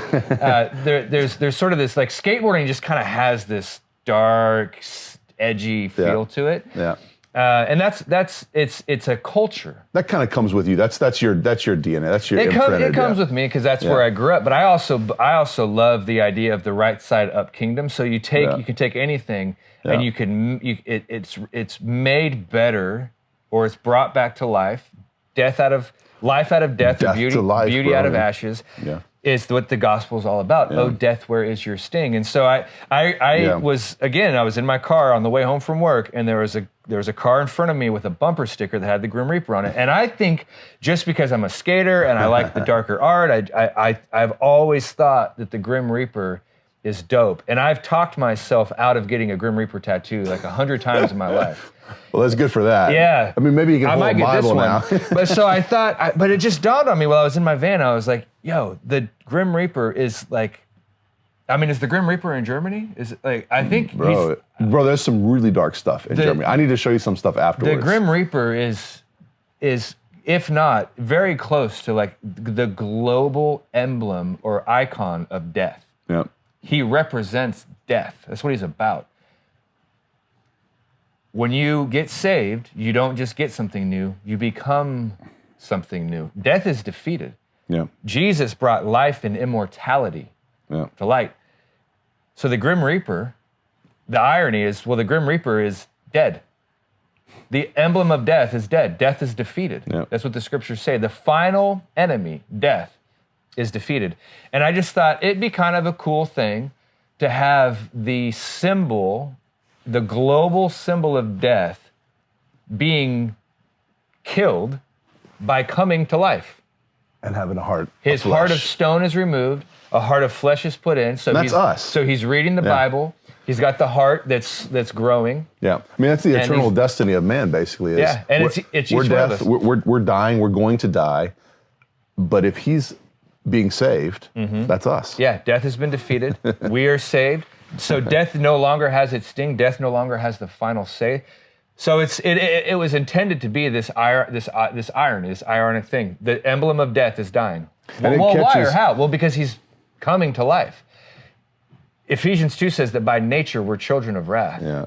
There's sort of this, like, skateboarding just kind of has this dark, edgy feel to it. Yeah. And it's a culture. That kind of comes with you. That's your DNA. That's your imprint. It comes with me because that's where I grew up. But I also love the idea of the right side up kingdom. So you can take anything and it's made better, or it's brought back to life. Life out of death, or beauty out of ashes. Yeah. Is what the gospel is all about. Yeah. Oh, death, where is your sting? And so I was in my car on the way home from work, and there was a car in front of me with a bumper sticker that had the Grim Reaper on it. And I think just because I'm a skater and I like the darker art, I've always thought that the Grim Reaper is dope. And I've talked myself out of getting a Grim Reaper tattoo like 100 times in my life. Well, that's good for that. Yeah. I mean, maybe you can hold a Bible now. But so I thought, but it just dawned on me while I was in my van. I was like, yo, the Grim Reaper is like, is the Grim Reaper in Germany? Is it like, I think bro, there's some really dark stuff in Germany. I need to show you some stuff afterwards. The Grim Reaper is if not very close to like the global emblem or icon of death. Yeah. He represents death. That's what he's about. When you get saved, you don't just get something new, you become something new. Death is defeated. Yeah. Jesus brought life and immortality to light. So the Grim Reaper, the irony is, the Grim Reaper is dead. The emblem of death is dead. Death is defeated. Yeah. That's what the scriptures say. The final enemy, death, is defeated. And I just thought it'd be kind of a cool thing to have the symbol, the global symbol of death, being killed by coming to life. And having a heart. His heart of stone is removed, a heart of flesh is put in. So that's us. So he's reading the Bible. He's got the heart that's growing. Yeah, I mean, that's the eternal destiny of man, basically. And it's we're death. We're dying. We're going to die. But if he's being saved, that's us. Yeah, death has been defeated. We are saved. So death no longer has its sting. Death no longer has the final say. So it was intended to be this ironic thing. The emblem of death is dying. Why or how? Well, because he's coming to life. Ephesians 2 says that by nature we're children of wrath. Yeah.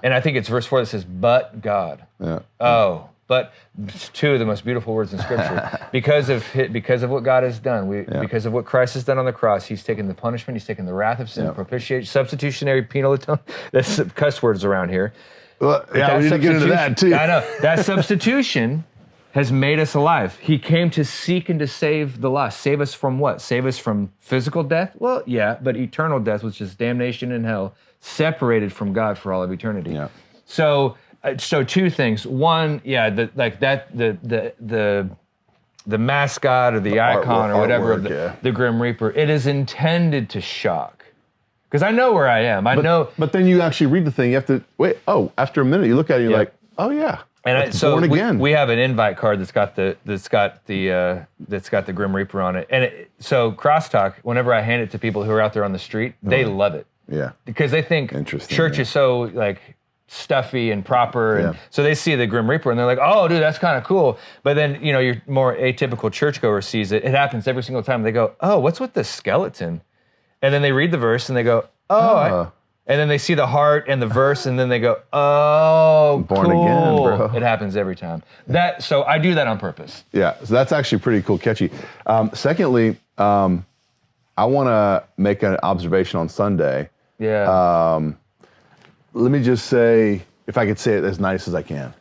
And I think it's verse 4 that says, but God. Yeah. Oh, But it's two of the most beautiful words in Scripture. because of what God has done, because of what Christ has done on the cross, he's taken the punishment, he's taken the wrath of sin, propitiation, substitutionary penal atonement. That's cuss words around here. Well, yeah, we need to get into that too. I know. That substitution has made us alive. He came to seek and to save the lost. Save us from what? Save us from physical death? Well, yeah, but eternal death, which is damnation in hell, separated from God for all of eternity. Yeah. So two things. One, the mascot or the icon or whatever of the Grim Reaper, it is intended to shock. Because I know where I am. I know. But then you actually read the thing. You have to wait. Oh, after a minute, you look at it. You're like, oh yeah. And born again. We have an invite card that's got the Grim Reaper on it. So crosstalk. Whenever I hand it to people who are out there on the street, they love it. Yeah. Because they think church is so like stuffy and proper, and so they see the Grim Reaper and they're like, "Oh, dude, that's kind of cool." But then your more atypical churchgoer sees it. It happens every single time. They go, "Oh, what's with the skeleton?" And then they read the verse and they go, "Oh." And then they see the heart and the verse, and then they go, "Oh, born cool." again, bro. It happens every time. So I do that on purpose. Yeah, so that's actually pretty cool, catchy. Secondly, I want to make an observation on Sunday. Yeah. Let me just say, if I could say it as nice as I can.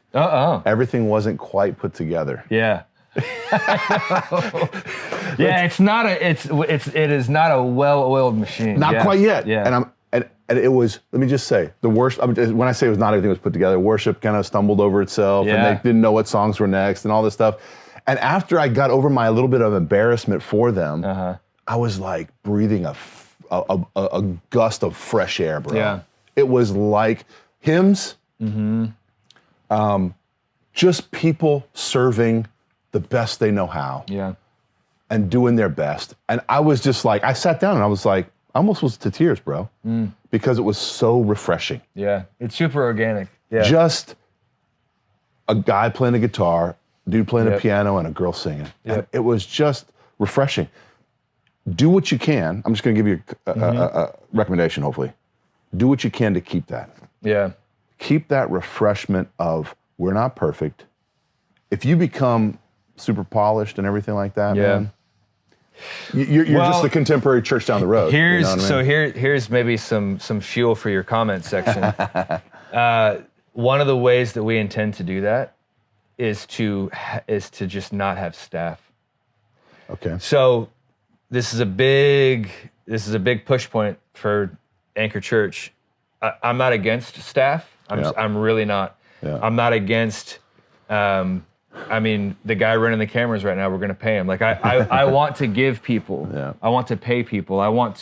Everything wasn't quite put together. Yeah. Yeah, it is not a well-oiled machine. Not quite yet. Yeah. And it was, let me just say, the worst, when I say it was not everything was put together, worship kind of stumbled over itself, and they didn't know what songs were next and all this stuff. And after I got over my little bit of embarrassment for them, I was like breathing a gust of fresh air, bro. Yeah. It was like hymns, just people serving the best they know how. Yeah. And doing their best. And I was just like, I sat down and I was like, I almost was to tears, bro. Because it was so refreshing. Yeah. It's super organic. Yeah. Just a guy playing a guitar, dude playing a piano, and a girl singing. And it was just refreshing. Do what you can. I'm just going to give you a recommendation, hopefully. Do what you can to keep that. Yeah. Keep that refreshment of, we're not perfect. If you become super polished and everything like that, man, you're just the contemporary church down the road. Here's maybe some fuel for your comment section. One of the ways that we intend to do that is to just not have staff. Okay. So this is a big push point for Anchor Church. I'm not against staff. I'm really not. Yeah. I'm not against. The guy running the cameras right now, we're going to pay him. Like I want to give people. Yeah. I want to pay people. I want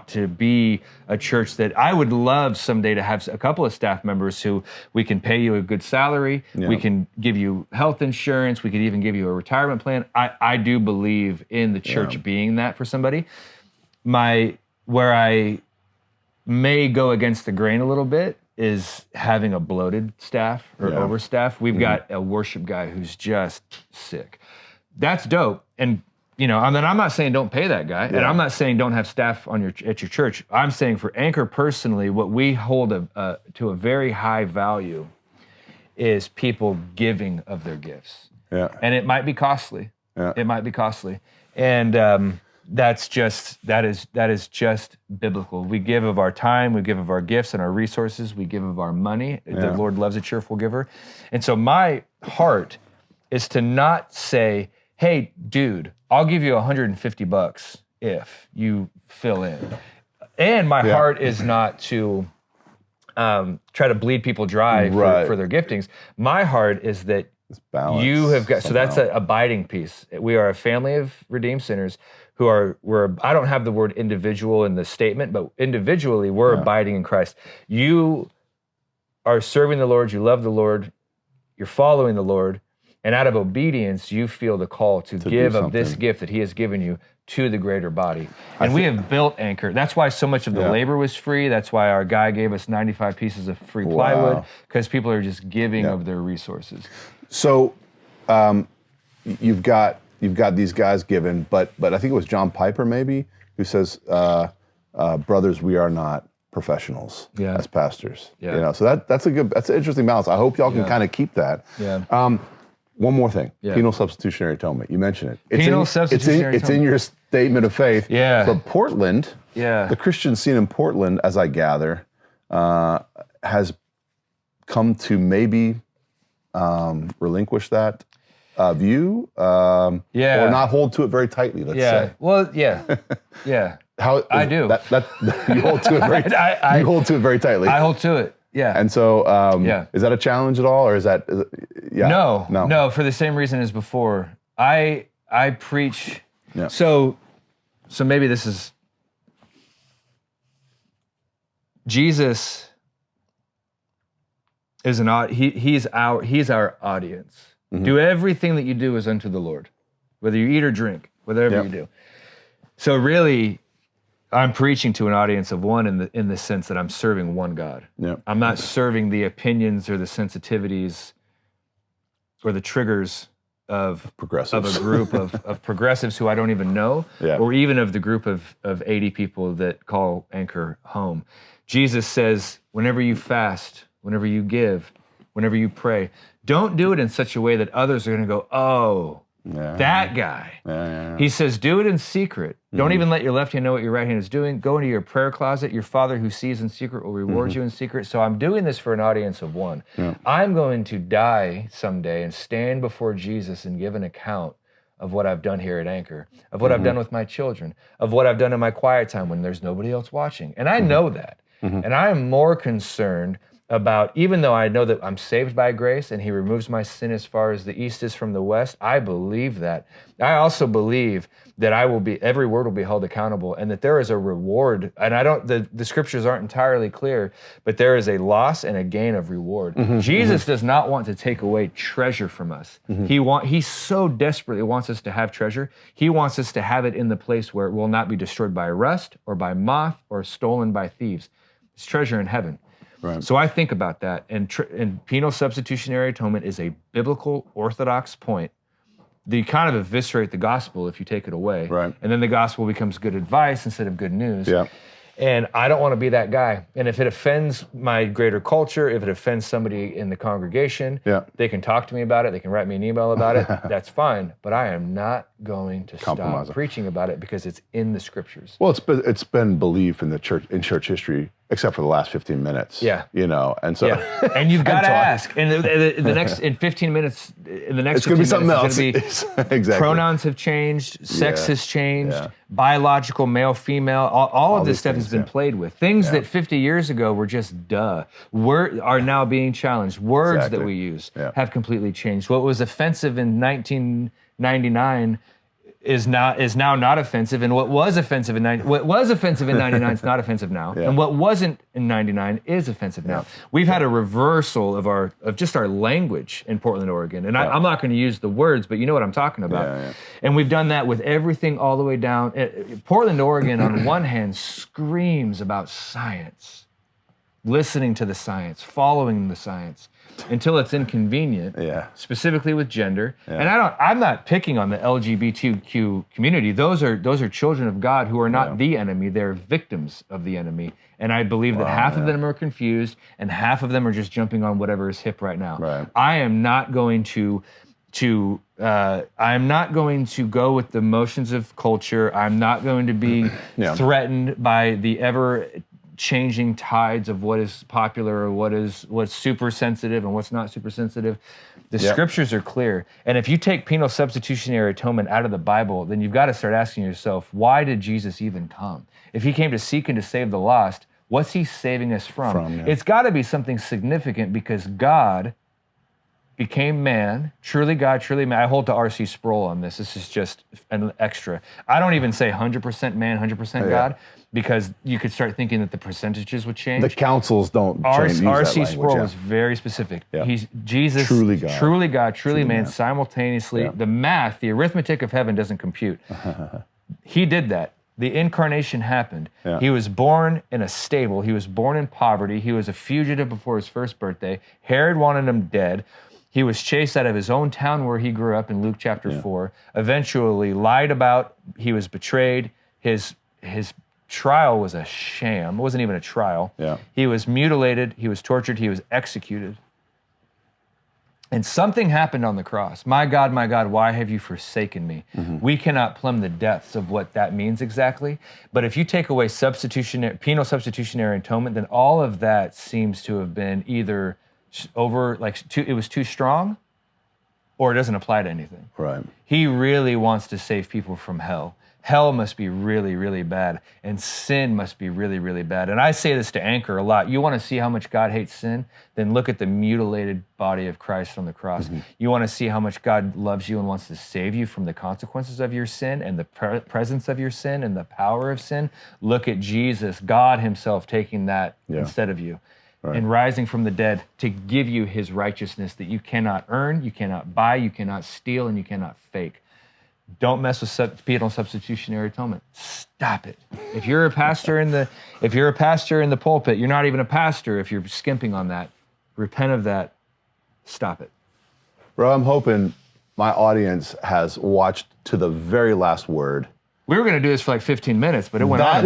to be a church that I would love someday to have a couple of staff members who we can pay you a good salary. Yeah. We can give you health insurance. We could even give you a retirement plan. I do believe in the church being that for somebody. Where I may go against the grain a little bit is having a bloated staff or overstaff. We've got a worship guy who's just sick. That's dope. And I'm not saying don't pay that guy, and I'm not saying don't have staff at your church. I'm saying for Anchor personally, what we hold to a very high value is people giving of their gifts. Yeah. And it might be costly. Yeah. It might be costly. And that is just biblical. We give of our time, we give of our gifts and our resources, we give of our money. The Lord loves a cheerful giver. And so my heart is to not say, "Hey, dude, I'll give you $150 if you fill in." And my heart is not to try to bleed people dry for their giftings. My heart is that you have got, so that's an abiding piece. We are a family of redeemed sinners we're I don't have the word individual in the statement, but individually we're abiding in Christ. You are serving the Lord, you love the Lord, you're following the Lord, and out of obedience, you feel the call to give of this gift that He has given you to the greater body. And we have built Anchor. That's why so much of the labor was free. That's why our guy gave us 95 pieces of free plywood, because people are just giving of their resources. So you've got these guys giving, but I think it was John Piper maybe who says, brothers, we are not professionals as pastors. Yeah. So that's an interesting balance. I hope y'all can kind of keep that. Yeah. One more thing. Yeah. Penal substitutionary atonement. You mentioned it. It's in your statement of faith. Yeah. But Portland, the Christian scene in Portland, as I gather, has come to maybe relinquish that view, or not hold to it very tightly, let's say. Well, yeah. How I do. You hold to it very you hold to it very tightly. I hold to it. Yeah. And so is that a challenge at all, or is that No, for the same reason as before. I preach so maybe this is Jesus is he's our audience. Mm-hmm. Do everything that you do as unto the Lord, whether you eat or drink, whatever you do. So really, I'm preaching to an audience of one in the sense that I'm serving one God. Yep. I'm not serving the opinions or the sensitivities or the triggers of a group of progressives who I don't even know, or even of the group of 80 people that call Anchor home. Jesus says, whenever you fast, whenever you give, whenever you pray, don't do it in such a way that others are going to go, oh, that guy. He says, do it in secret. Don't even let your left hand know what your right hand is doing. Go into your prayer closet. Your Father who sees in secret will reward you in secret. So I'm doing this for an audience of one. I'm going to die someday and stand before Jesus and give an account of what I've done here at Anchor, of what I've done with my children, of what I've done in my quiet time when there's nobody else watching. And I know that. And I am more concerned about, even though I know that I'm saved by grace and he removes my sin as far as the east is from the west, I believe that. I also believe that every word will be held accountable, and that there is a reward. And the scriptures aren't entirely clear, but there is a loss and a gain of reward. Jesus does not want to take away treasure from us. He so desperately wants us to have treasure. He wants us to have it in the place where it will not be destroyed by rust or by moth or stolen by thieves. It's treasure in heaven. Right. So I think about that, and penal substitutionary atonement is a biblical Orthodox point. You kind of eviscerate the gospel if you take it away, and then the gospel becomes good advice instead of good news. Yeah. And I don't want to be that guy. And if it offends my greater culture, if it offends somebody in the congregation, they can talk to me about it. They can write me an email about it. That's fine. But I am not going to stop preaching about it because it's in the scriptures. Well, it's been believed in church history, except for the last 15 minutes. Yeah. And so. Yeah. And you've got to ask. And in 15 minutes, in the next it's going to be something else. Exactly. Pronouns have changed. Sex has changed. Yeah. Biological, male, female. All of this stuff has been played with. Things that 50 years ago were just duh. Are now being challenged. Words that we use have completely changed. What was offensive in 1999 is now not offensive, and what was offensive in 99 is not offensive now, and what wasn't in 99 is offensive now. We've had a reversal of just our language in Portland, Oregon, and I'm not going to use the words, but you know what I'm talking about. And we've done that with everything all the way down. Portland, Oregon, on one hand, screams about science, listening to the science, following the science, until it's inconvenient, specifically with gender. And I'm not picking on the LGBTQ community. Those are children of God who are not the enemy. They're victims of the enemy. And I believe that half of them are confused and half of them are just jumping on whatever is hip right now. Right. I am not going to go with the motions of culture. I'm not going to be threatened by the ever changing tides of what is popular or what's super sensitive and what's not super sensitive. The scriptures are clear. And if you take penal substitutionary atonement out of the Bible, then you've got to start asking yourself, why did Jesus even come? If he came to seek and to save the lost, what's he saving us from? It's got to be something significant, because God became man, truly God, truly man. I hold to R.C. Sproul on this. This is just an extra. I don't even say 100% man, 100% God, because you could start thinking that the percentages would change. The councils don't change. R.C. Sproul was very specific. He's Jesus, truly God, truly man, simultaneously. The math, the arithmetic of heaven doesn't compute. He did that. The incarnation happened. He was born in a stable. He was born in poverty. He was a fugitive before his first birthday. Herod wanted him dead. He was chased out of his own town where he grew up in Luke chapter 4, eventually lied about. He was betrayed. His trial was a sham. It wasn't even a trial. He was mutilated. He was tortured. He was executed. And something happened on the cross. My God, why have you forsaken me? We cannot plumb the depths of what that means exactly. But if you take away penal substitutionary atonement, then all of that seems to have been either it was too strong, or it doesn't apply to anything. Right. He really wants to save people from hell. Hell must be really, really bad, and sin must be really, really bad. And I say this to Anchor a lot. You want to see how much God hates sin? Then look at the mutilated body of Christ on the cross. You want to see how much God loves you and wants to save you from the consequences of your sin and the presence of your sin and the power of sin? Look at Jesus, God himself, taking that instead of you. Right. And rising from the dead to give you his righteousness that you cannot earn, you cannot buy, you cannot steal, and you cannot fake. Don't mess with penal substitutionary atonement. Stop it. If you're a pastor in the pulpit, you're not even a pastor if you're skimping on that. Repent of that. Stop it. Bro, I'm hoping my audience has watched to the very last word. We were going to do this for like 15 minutes, but it went on.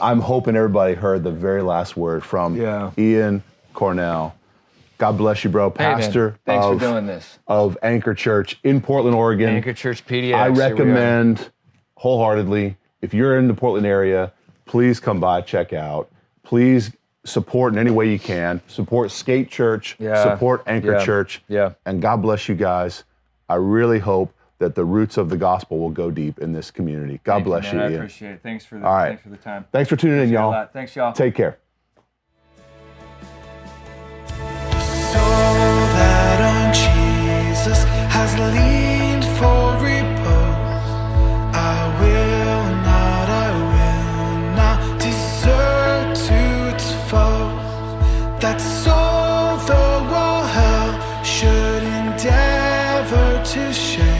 I'm hoping everybody heard the very last word from Ian Cornell. God bless you, bro. Pastor Thanks for doing this. Of Anchor Church in Portland, Oregon. Anchor Church PDX. I recommend wholeheartedly, if you're in the Portland area, please come by, check out. Please support in any way you can. Support Skate Church. Support Anchor Church. And God bless you guys. I really hope that the roots of the gospel will go deep in this community. God bless you, Ian. I appreciate it. Thanks for the time. Thanks for tuning in, y'all. Thanks, y'all. Take care. Jesus has leaned for repose. I will not desert to its foes. That's all the world hell should endeavor to share.